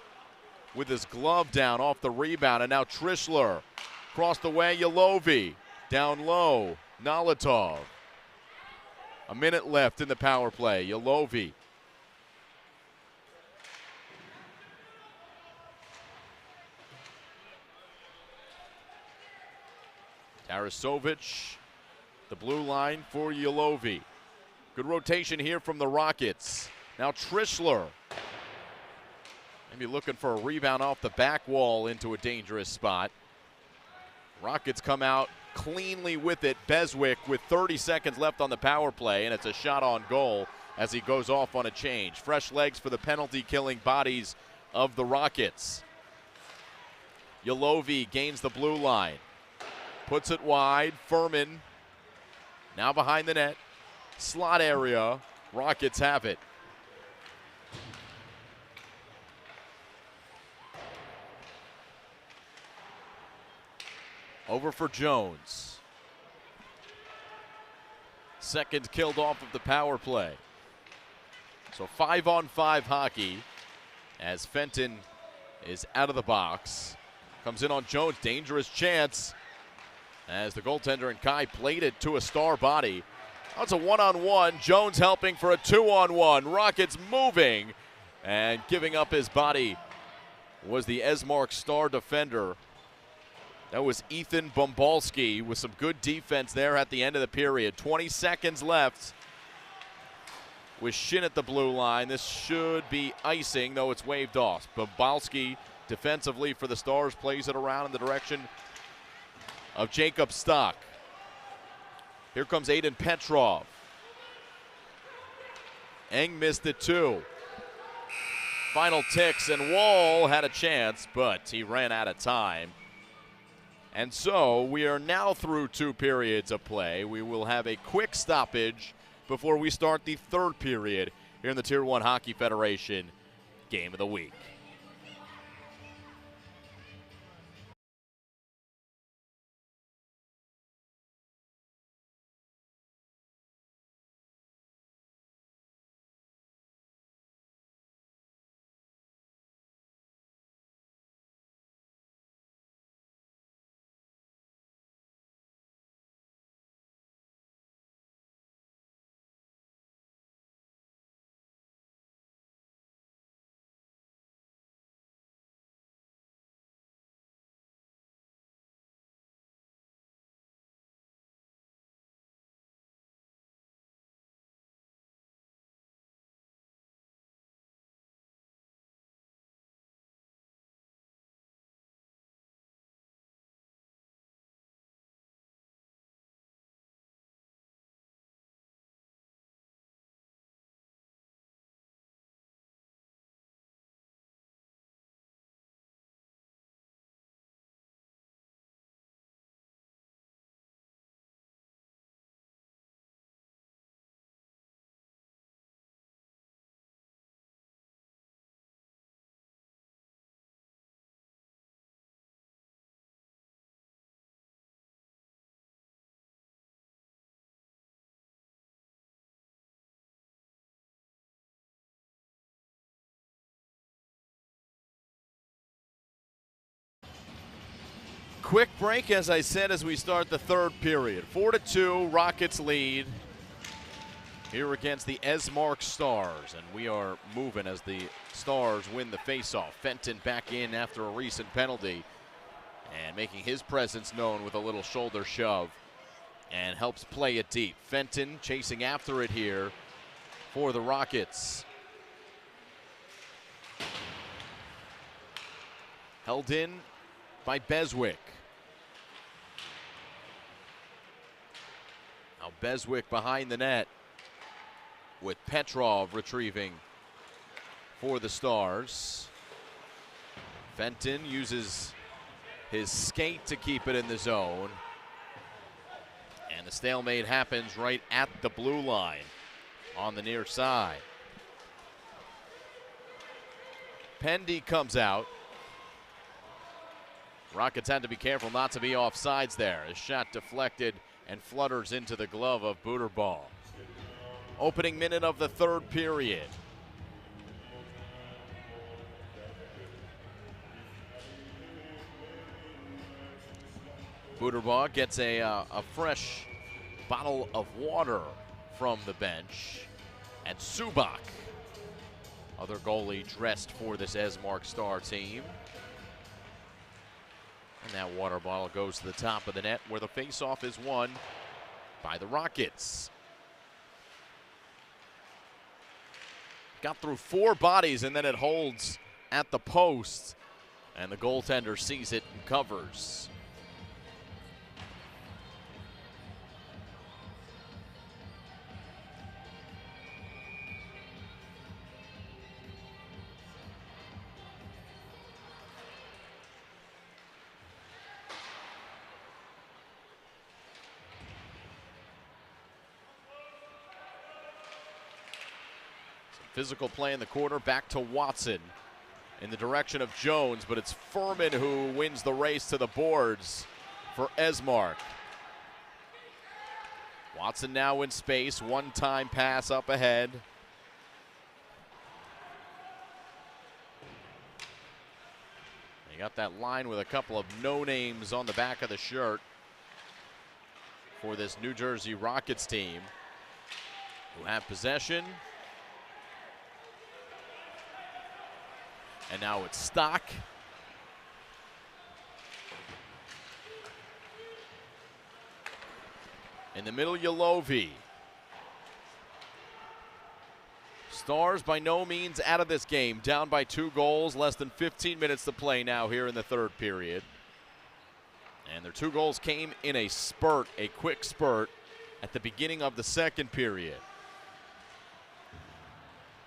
with his glove down off the rebound, and now Trishler across the way. Yalovi down low. Nalatov. A minute left in the power play. Yalovi. Tarasovic, the blue line for Yalovi. Good rotation here from the Rockets. Now Trishler. Maybe looking for a rebound off the back wall into a dangerous spot. Rockets come out cleanly with it. Beswick with 30 seconds left on the power play, and it's a shot on goal as he goes off on a change. Fresh legs for the penalty-killing bodies of the Rockets. Yalovi gains the blue line. Puts it wide. Furman now behind the net. Slot area. Rockets have it. Over for Jones. Second killed off of the power play. So 5-on-5 hockey as Fenton is out of the box. Comes in on Jones. Dangerous chance as the goaltender and Kai played it to a star body. That's a one-on-one. Jones helping for a two-on-one. Rockets moving and giving up his body was the Esmark star defender. That was Ethan Bombalski with some good defense there at the end of the period. 20 seconds left with Shin at the blue line. This should be icing, though it's waved off. Bombalski defensively for the Stars plays it around in the direction of Jacob Stock. Here comes Aiden Petrov. Eng missed it too. Final ticks, and Wall had a chance, but he ran out of time. And so we are now through 2 periods of play. We will have a quick stoppage before we start the 3rd period here in the Tier 1 Hockey Federation Game of the Week. Quick break, as I said, as we start the 3rd period. 4-2, Rockets lead here against the Esmark Stars. And we are moving as the Stars win the faceoff. Fenton back in after a recent penalty and making his presence known with a little shoulder shove and helps play it deep. Fenton chasing after it here for the Rockets. Held in by Beswick. Now Beswick behind the net with Petrov retrieving for the Stars. Fenton uses his skate to keep it in the zone. And the stalemate happens right at the blue line on the near side. Pendy comes out. Rockets had to be careful not to be offsides there. His shot deflected and flutters into the glove of Booterball. Opening minute of the 3rd period. Booterball gets a fresh bottle of water from the bench. And Subak, other goalie dressed for this Esmark Star team. And that water bottle goes to the top of the net where the faceoff is won by the Rockets. got through 4 bodies, and then it holds at the post. And the goaltender sees it and covers. Physical play in the corner, back to Watson in the direction of Jones, but it's Furman who wins the race to the boards for Esmark. Watson now in space, one-time pass up ahead. You got that line with a couple of no-names on the back of the shirt for this New Jersey Rockets team, who have possession. And now it's Stock. In the middle, Yalovi. Stars by no means out of this game. Down by 2 goals, less than 15 minutes to play now here in the third period. And their 2 goals came in a spurt, a quick spurt, at the beginning of the second period.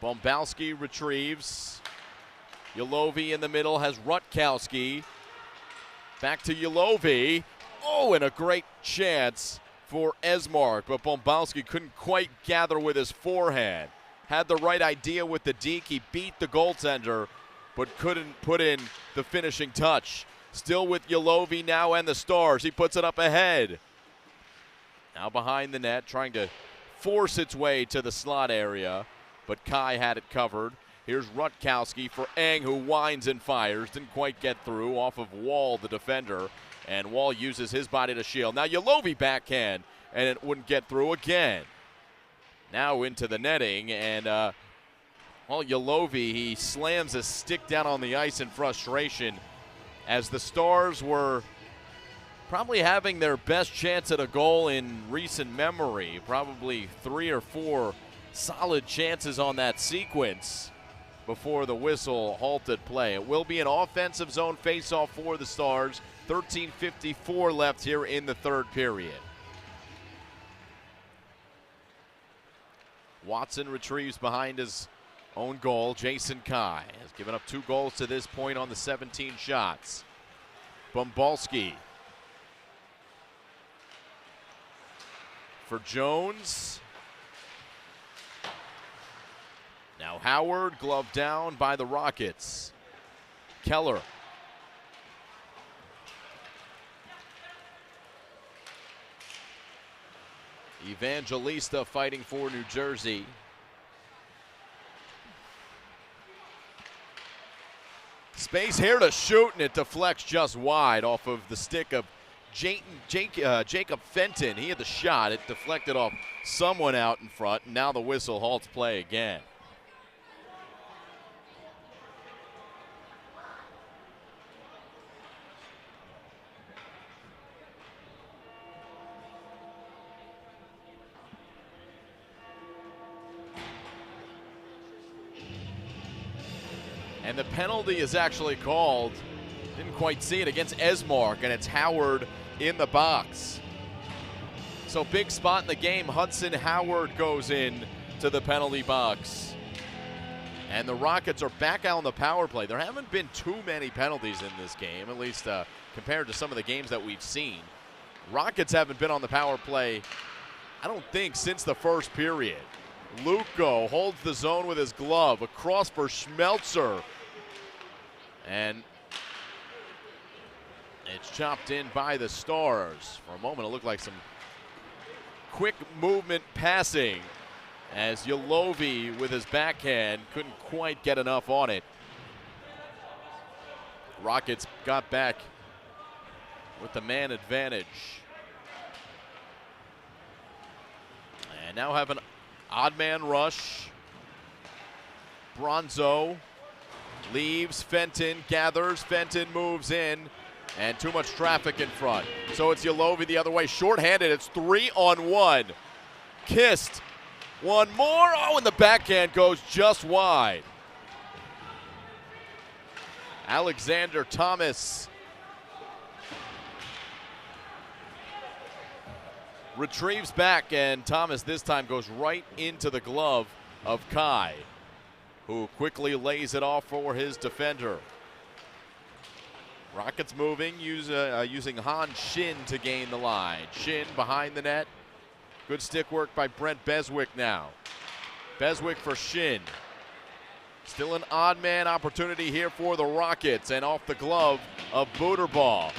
Bombowski retrieves. Yalovi in the middle has Rutkowski. Back to Yalovi. Oh, and a great chance for Esmark, but Bombowski couldn't quite gather with his forehand. Had the right idea with the deke. He beat the goaltender, but couldn't put in the finishing touch. Still with Yalovi now and the Stars. He puts it up ahead. Now behind the net, trying to force its way to the slot area, but Kai had it covered. Here's Rutkowski for Eng, who winds and fires. Didn't quite get through off of Wall, the defender. And Wall uses his body to shield. Now Yalovi backhand, and it wouldn't get through again. Now into the netting, and Yalovi, he slams a stick down on the ice in frustration as the Stars were probably having their best chance at a goal in recent memory. Probably 3 or 4 solid chances on that sequence before the whistle halted play. It will be an offensive zone faceoff for the Stars. 13:54 left here in the third period. Watson retrieves behind his own goal. Jason Kai has given up 2 goals to this point on the 17 shots. Bombalski for Jones. Now Howard, gloved down by the Rockets. Keller. Evangelista fighting for New Jersey. Space here to shoot, and it deflects just wide off of the stick of Jacob Fenton. He had the shot. It deflected off someone out in front, and now the whistle halts play again. And the penalty is actually called. Didn't quite see it, against Esmark, and it's Howard in the box. So big spot in the game. Hudson Howard goes in to the penalty box. And the Rockets are back out on the power play. There haven't been too many penalties in this game, at least compared to some of the games that we've seen. Rockets haven't been on the power play, I don't think, since the first period. Luco holds the zone with his glove. Across for Schmelzer. And it's chopped in by the Stars. For a moment, it looked like some quick movement passing as Yalovi with his backhand couldn't quite get enough on it. Rockets got back with the man advantage. And now have an odd man rush. Bronzo leaves. Fenton gathers. Fenton moves in. And too much traffic in front. So it's Yalovi the other way. Short-handed. It's 3-on-1. Kist One more. Oh, and the backhand goes just wide. Alexander Thomas retrieves back, and Thomas this time goes right into the glove of Kai, who quickly lays it off for his defender. Rockets moving, using Han Shin to gain the line. Shin behind the net. Good stick work by Brent Beswick now. Beswick for Shin. Still an odd man opportunity here for the Rockets, and off the glove of Booterball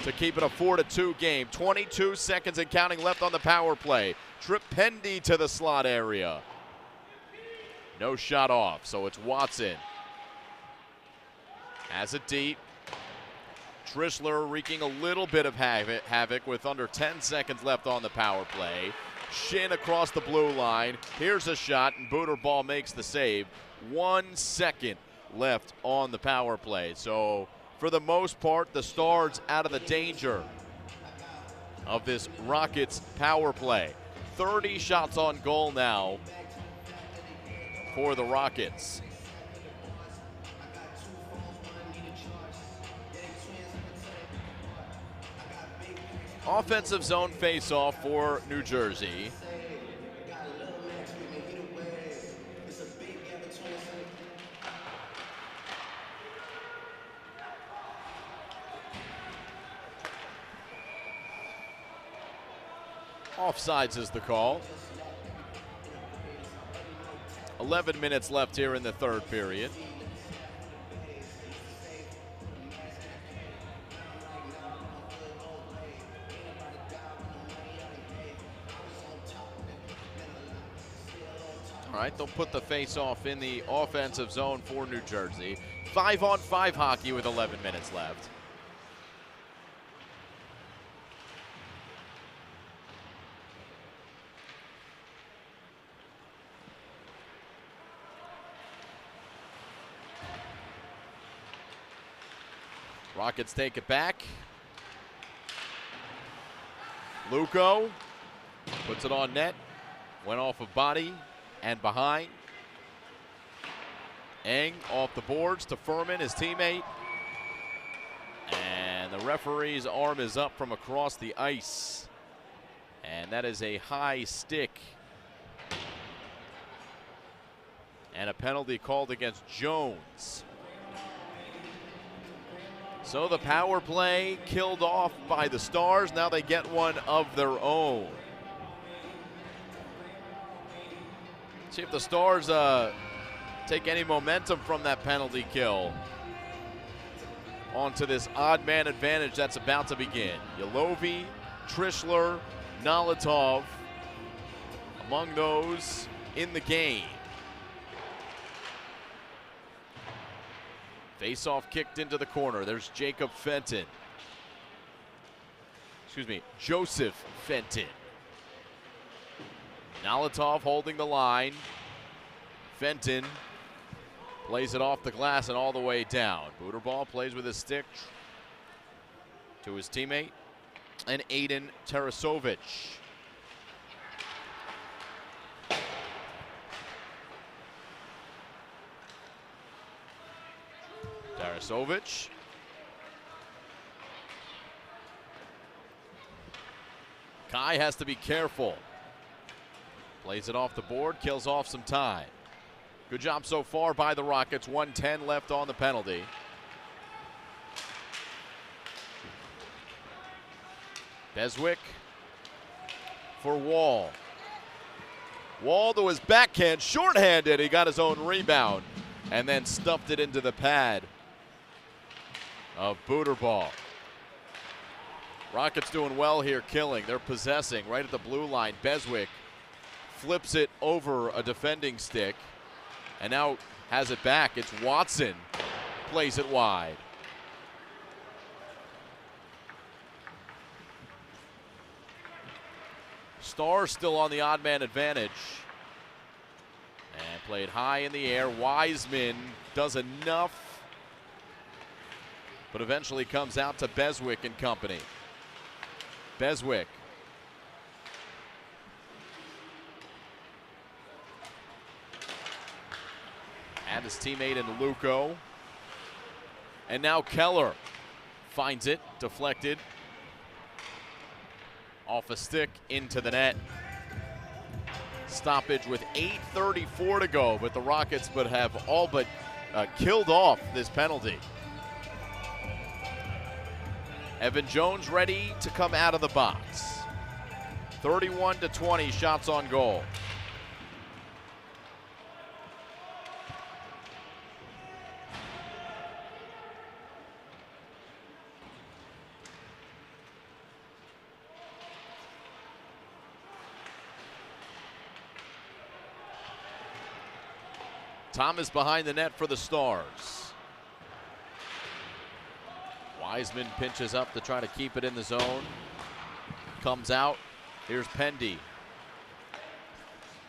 to keep it a 4-2 game. 22 seconds and counting left on the power play. Trip Pendy to the slot area. No shot off, so it's Watson. Has it deep. Trishler wreaking a little bit of havoc with under 10 seconds left on the power play. Shin across the blue line. Here's a shot, and Booterball makes the save. 1 second left on the power play. So for the most part, the Stars out of the danger of this Rockets power play. 30 shots on goal now for the Rockets. Offensive zone face-off for New Jersey. Offsides is the call. 11 minutes left here in the third period. All right, they'll put the face-off in the offensive zone for New Jersey. 5-on-5 hockey with 11 minutes left. Rockets take it back. Luco puts it on net. Went off of body and behind. Eng off the boards to Furman, his teammate. And the referee's arm is up from across the ice. And that is a high stick. And a penalty called against Jones. So the power play killed off by the Stars. Now they get one of their own. See if the Stars take any momentum from that penalty kill onto this odd man advantage that's about to begin. Yalovi, Trishler, Nalatov among those in the game. Face-off kicked into the corner. There's Jacob Fenton. Excuse me, Joseph Fenton. Nalatov holding the line. Fenton plays it off the glass and all the way down. Booterball plays with his stick to his teammate. And Aiden Tarasovic. Tarasovic. Kai has to be careful. Plays it off the board, kills off some time. Good job so far by the Rockets. 1:10 left on the penalty. Beswick for Wall. Wall to his backhand, shorthanded. He got his own rebound and then stuffed it into the pad of Booterball. Rockets doing well here, killing. They're possessing right at the blue line. Beswick flips it over a defending stick and now has it back. It's Watson, plays it wide. Stars still on the odd man advantage. And played high in the air. Wiseman does enough, but eventually comes out to Beswick and company. Beswick. had his teammate in Luco. And now Keller finds it, deflected. Off a stick into the net. Stoppage with 8:34 to go, but the Rockets have all but killed off this penalty. Evan Jones ready to come out of the box. 31-20 shots on goal. Thomas behind the net for the Stars. Wiseman pinches up to try to keep it in the zone. Comes out. Here's Pendy.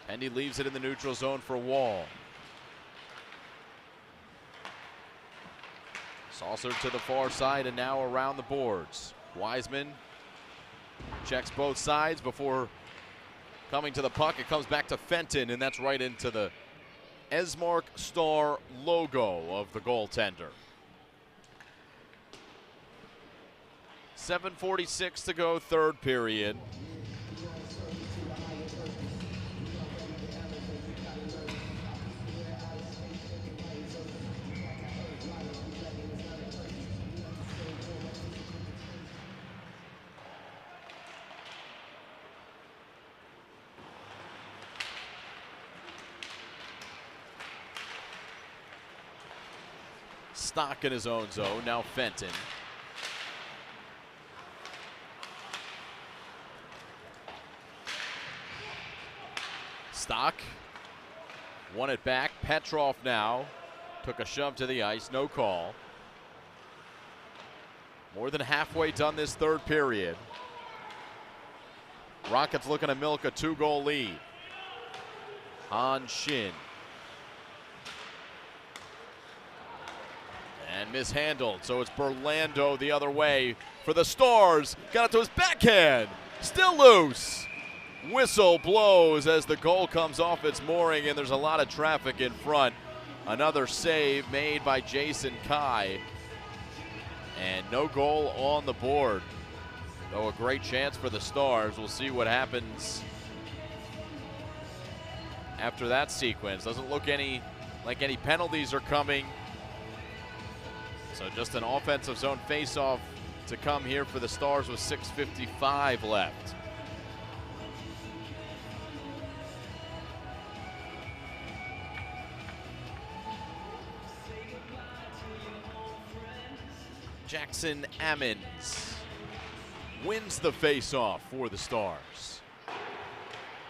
Pendy leaves it in the neutral zone for Wall. Saucer to the far side and now around the boards. Wiseman checks both sides before coming to the puck. It comes back to Fenton, and that's right into the Esmark Star logo of the goaltender. 7:46 to go, third period. Stock in his own zone, now Fenton. Stock won it back. Petrov now took a shove to the ice, no call. More than halfway done this third period. Rockets looking to milk a 2-goal lead. Han Shin. And mishandled, so it's Berlando the other way for the Stars. Got it to his backhand, still loose. Whistle blows as the goal comes off its mooring, and there's a lot of traffic in front. Another save made by Jason Kai. And no goal on the board. Though a great chance for the Stars. We'll see what happens after that sequence. Doesn't look like any penalties are coming. So just an offensive zone faceoff to come here for the Stars with 6:55 left. Jackson Ammons wins the faceoff for the Stars.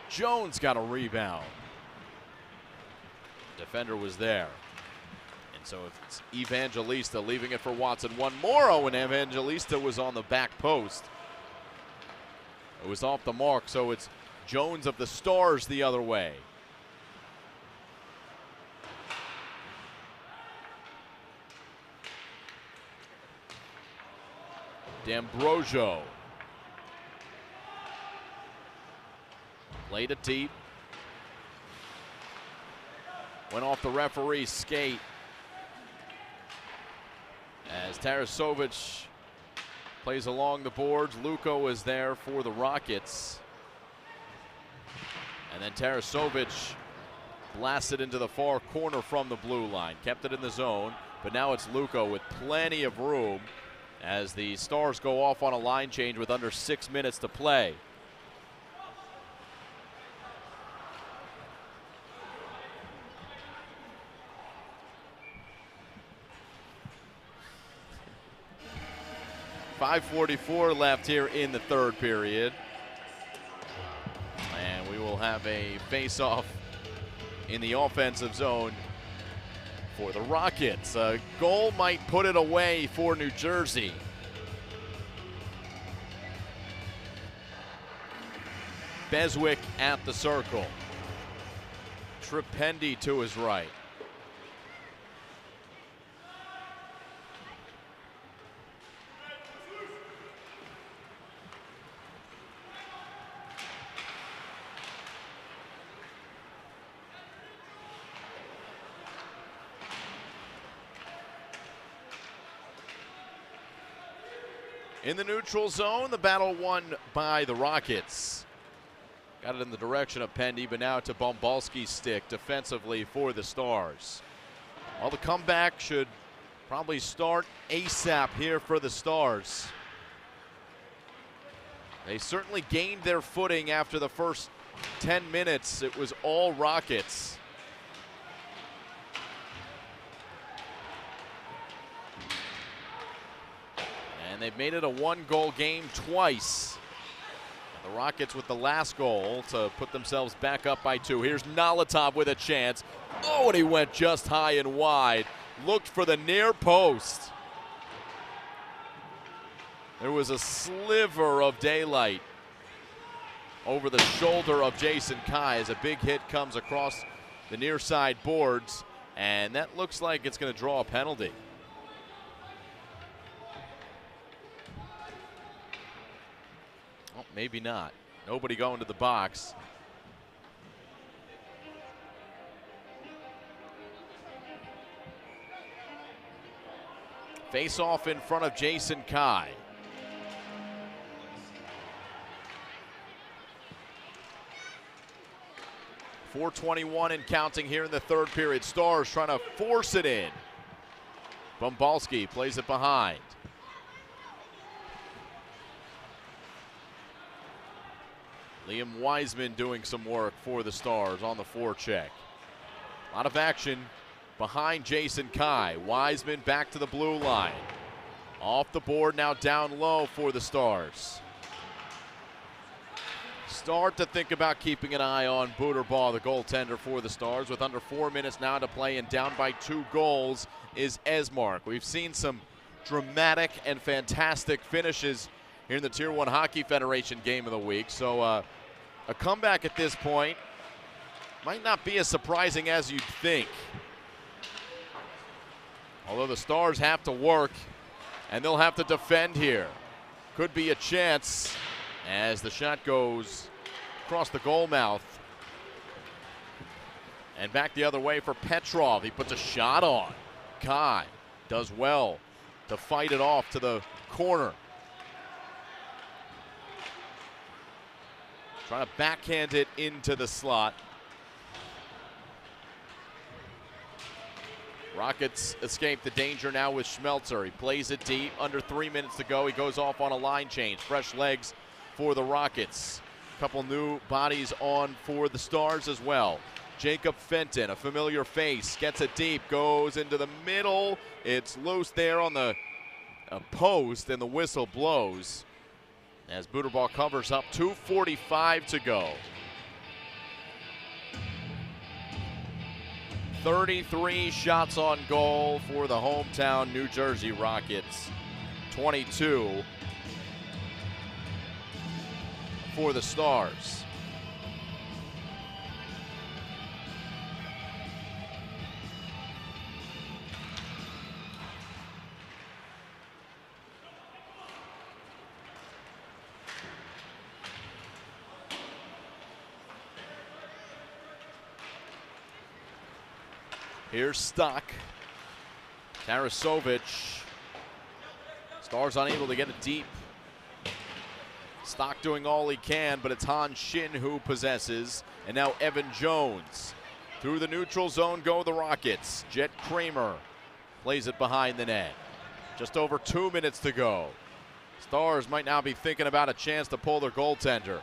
Jones got a rebound. Defender was there. And so it's Evangelista leaving it for Watson. One more, and Evangelista was on the back post. It was off the mark, so it's Jones of the Stars the other way. D'Ambrosio played it deep. Went off the referee's skate. As Tarasovic plays along the boards, Luco is there for the Rockets. And then Tarasovic blasted into the far corner from the blue line. Kept it in the zone, but now it's Luco with plenty of room as the Stars go off on a line change with under 6 minutes to play. .544 left here in the third period. And we will have a face-off in the offensive zone for the Rockets. A goal might put it away for New Jersey. Beswick at the circle. Tripendi to his right. In the neutral zone, the battle won by the Rockets. Got it in the direction of Pendy, but now to Bumbalski's stick defensively for the Stars. Well, the comeback should probably start ASAP here for the Stars. They certainly gained their footing after the first 10 minutes. It was all Rockets. And they've made it a one-goal game twice. The Rockets with the last goal to put themselves back up by 2. Here's Nalatov with a chance. Oh, and he went just high and wide. Looked for the near post. There was a sliver of daylight over the shoulder of Jason Kai as a big hit comes across the near side boards, and that looks like it's going to draw a penalty. Well, maybe not. Nobody going to the box. Face off in front of Jason Kai. .421 and counting here in the third period. Stars trying to force it in. Bumbalski plays it behind. Liam Wiseman doing some work for the Stars on the forecheck. A lot of action behind Jason Kai. Wiseman back to the blue line. Off the board, now down low for the Stars. Start to think about keeping an eye on Booterbaugh, the goaltender for the Stars. With under 4 minutes now to play and down by 2 goals is Esmark. We've seen some dramatic and fantastic finishes here in the Tier 1 Hockey Federation game of the week. So a comeback at this point might not be as surprising as you'd think. Although the Stars have to work and they'll have to defend here. Could be a chance as the shot goes across the goal mouth. And back the other way for Petrov. He puts a shot on. Kai does well to fight it off to the corner. Trying to backhand it into the slot. Rockets escape the danger now with Schmelzer. He plays it deep, under 3 minutes to go. He goes off on a line change. Fresh legs for the Rockets. A couple new bodies on for the Stars as well. Jacob Fenton, a familiar face, gets it deep, goes into the middle. It's loose there on the post, and the whistle blows as Booterbaugh covers up. 2:45 to go. 33 shots on goal for the hometown New Jersey Rockets. 22 for the Stars. Here's Stock. Tarasovic. Stars unable to get it deep. Stock doing all he can, but it's Han Shin who possesses. And now Evan Jones. Through the neutral zone go the Rockets. Jet Kramer plays it behind the net. Just over 2 minutes to go. Stars might now be thinking about a chance to pull their goaltender.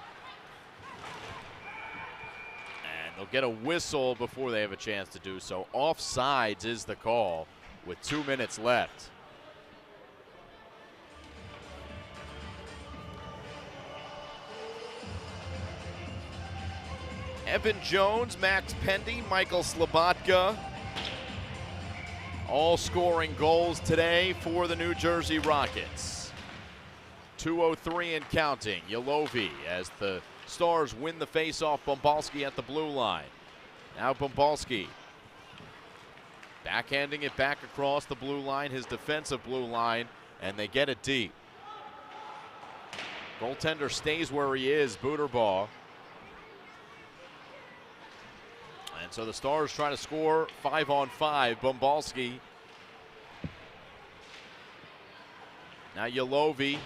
They'll get a whistle before they have a chance to do so. Offsides is the call with 2 minutes left. Evan Jones, Max Pendy, Michael Slabotka, all scoring goals today for the New Jersey Rockets. 2:03 and counting. Yolovi as the Stars win the face-off. Bumbalski at the blue line. Now Bumbalski backhanding it back across the blue line, his defensive blue line, and they get it deep. Goaltender stays where he is, Booterbaugh. And so the Stars try to score 5-on-5. Bumbalski. Now Yolovi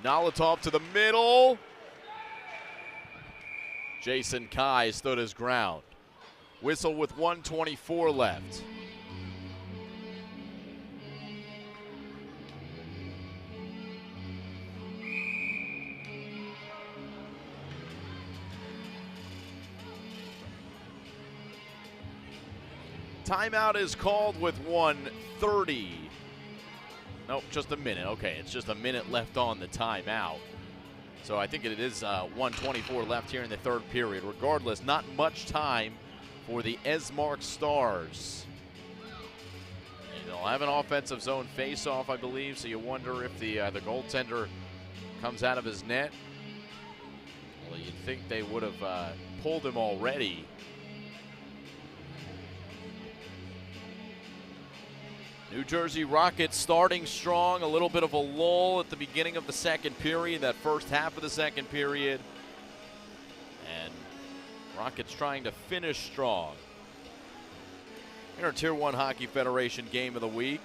Nalatov to the middle. Jason Kai stood his ground. Whistle with 1:24 left. Timeout is called with 1:30. Nope, just a minute. Okay, it's just a minute left on the timeout. So I think it is 1:24 left here in the third period. Regardless, not much time for the Esmark Stars. And they'll have an offensive zone face-off, I believe, so you wonder if the goaltender comes out of his net. Well, you'd think they would have pulled him already. New Jersey Rockets starting strong, a little bit of a lull at the beginning of the second period, that first half of the second period. And Rockets trying to finish strong. In our Tier 1 Hockey Federation game of the week.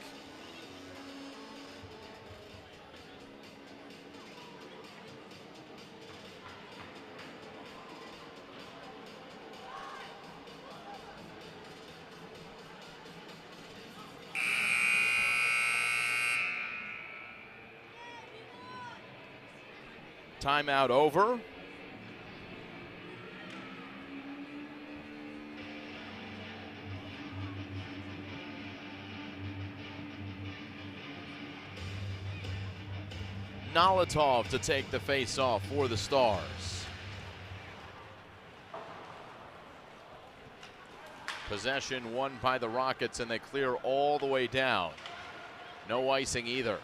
Timeout over. Nalatov to take the face-off for the Stars. Possession won by the Rockets, and they clear all the way down. No icing either.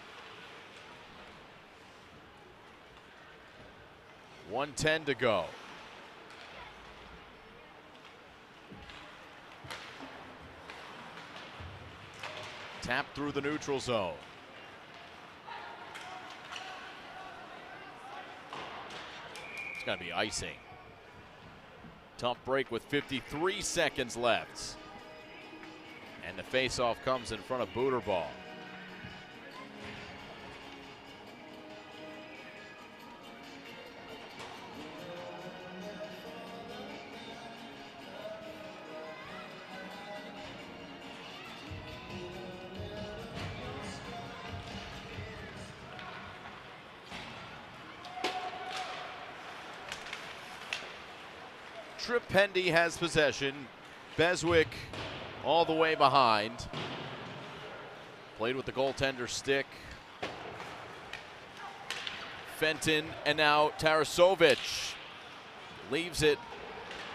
1:10 to go. Tap through the neutral zone. It's going to be icing. Tough break with 53 seconds left. And the faceoff comes in front of Booterball. Pendy has possession. Beswick all the way behind. Played with the goaltender stick. Fenton and now Tarasovic leaves it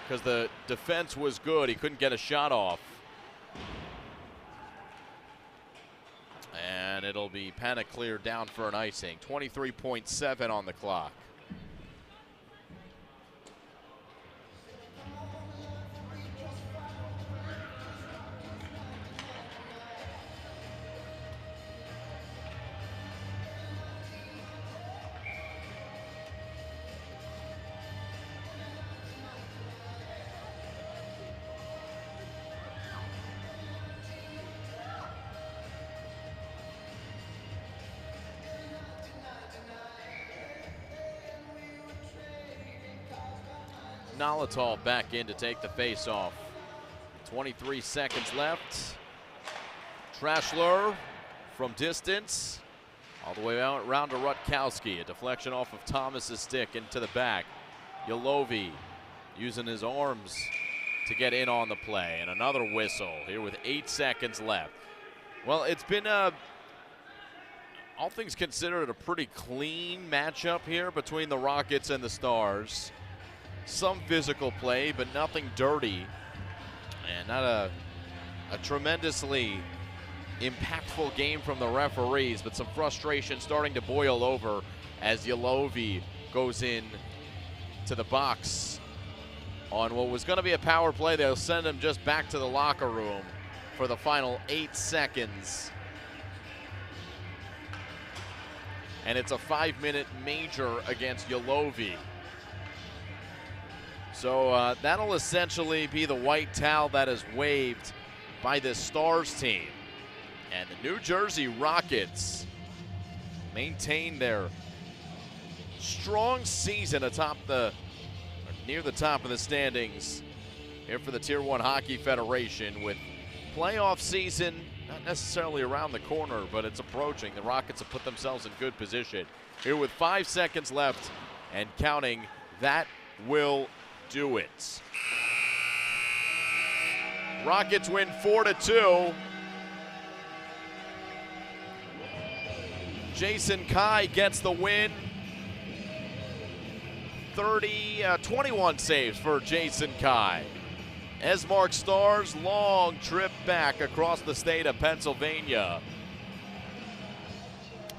because the defense was good. He couldn't get a shot off. And it'll be panic clear down for an icing. 23.7 on the clock. Nalatov back in to take the face-off. 23 seconds left. Trashler from distance. All the way around to Rutkowski. A deflection off of Thomas's stick into the back. Yolovi using his arms to get in on the play. And another whistle here with 8 seconds left. Well, it's been all things considered, a pretty clean matchup here between the Rockets and the Stars. Some physical play, but nothing dirty. And not a tremendously impactful game from the referees, but some frustration starting to boil over as Yolovi goes in to the box on what was going to be a power play. They'll send him just back to the locker room for the final 8 seconds. And it's a 5-minute major against Yolovi. So that'll essentially be the white towel that is waved by this Stars team. And the New Jersey Rockets maintain their strong season near the top of the standings here for the Tier 1 Hockey Federation, with playoff season not necessarily around the corner, but it's approaching. The Rockets have put themselves in good position. Here with 5 seconds left and counting, that will do it. Rockets win 4-2. Jason Kai gets the win. 21 saves for Jason Kai. Esmark Stars, long trip back across the state of Pennsylvania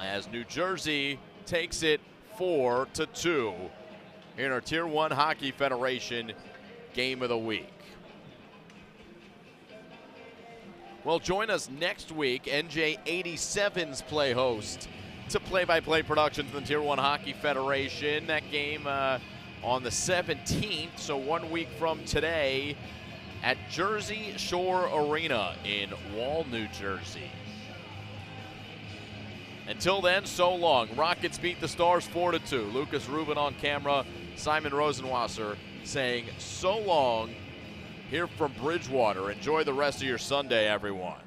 as New Jersey takes it 4-2 in our Tier 1 Hockey Federation Game of the Week. Well, join us next week. NJ87's play host to play-by-play production for the Tier 1 Hockey Federation. That game on the 17th, so 1 week from today, at Jersey Shore Arena in Wall, New Jersey. Until then, so long. Rockets beat the Stars 4-2. Lucas Rubin on camera, Simon Rosenwasser saying so long here from Bridgewater. Enjoy the rest of your Sunday, everyone.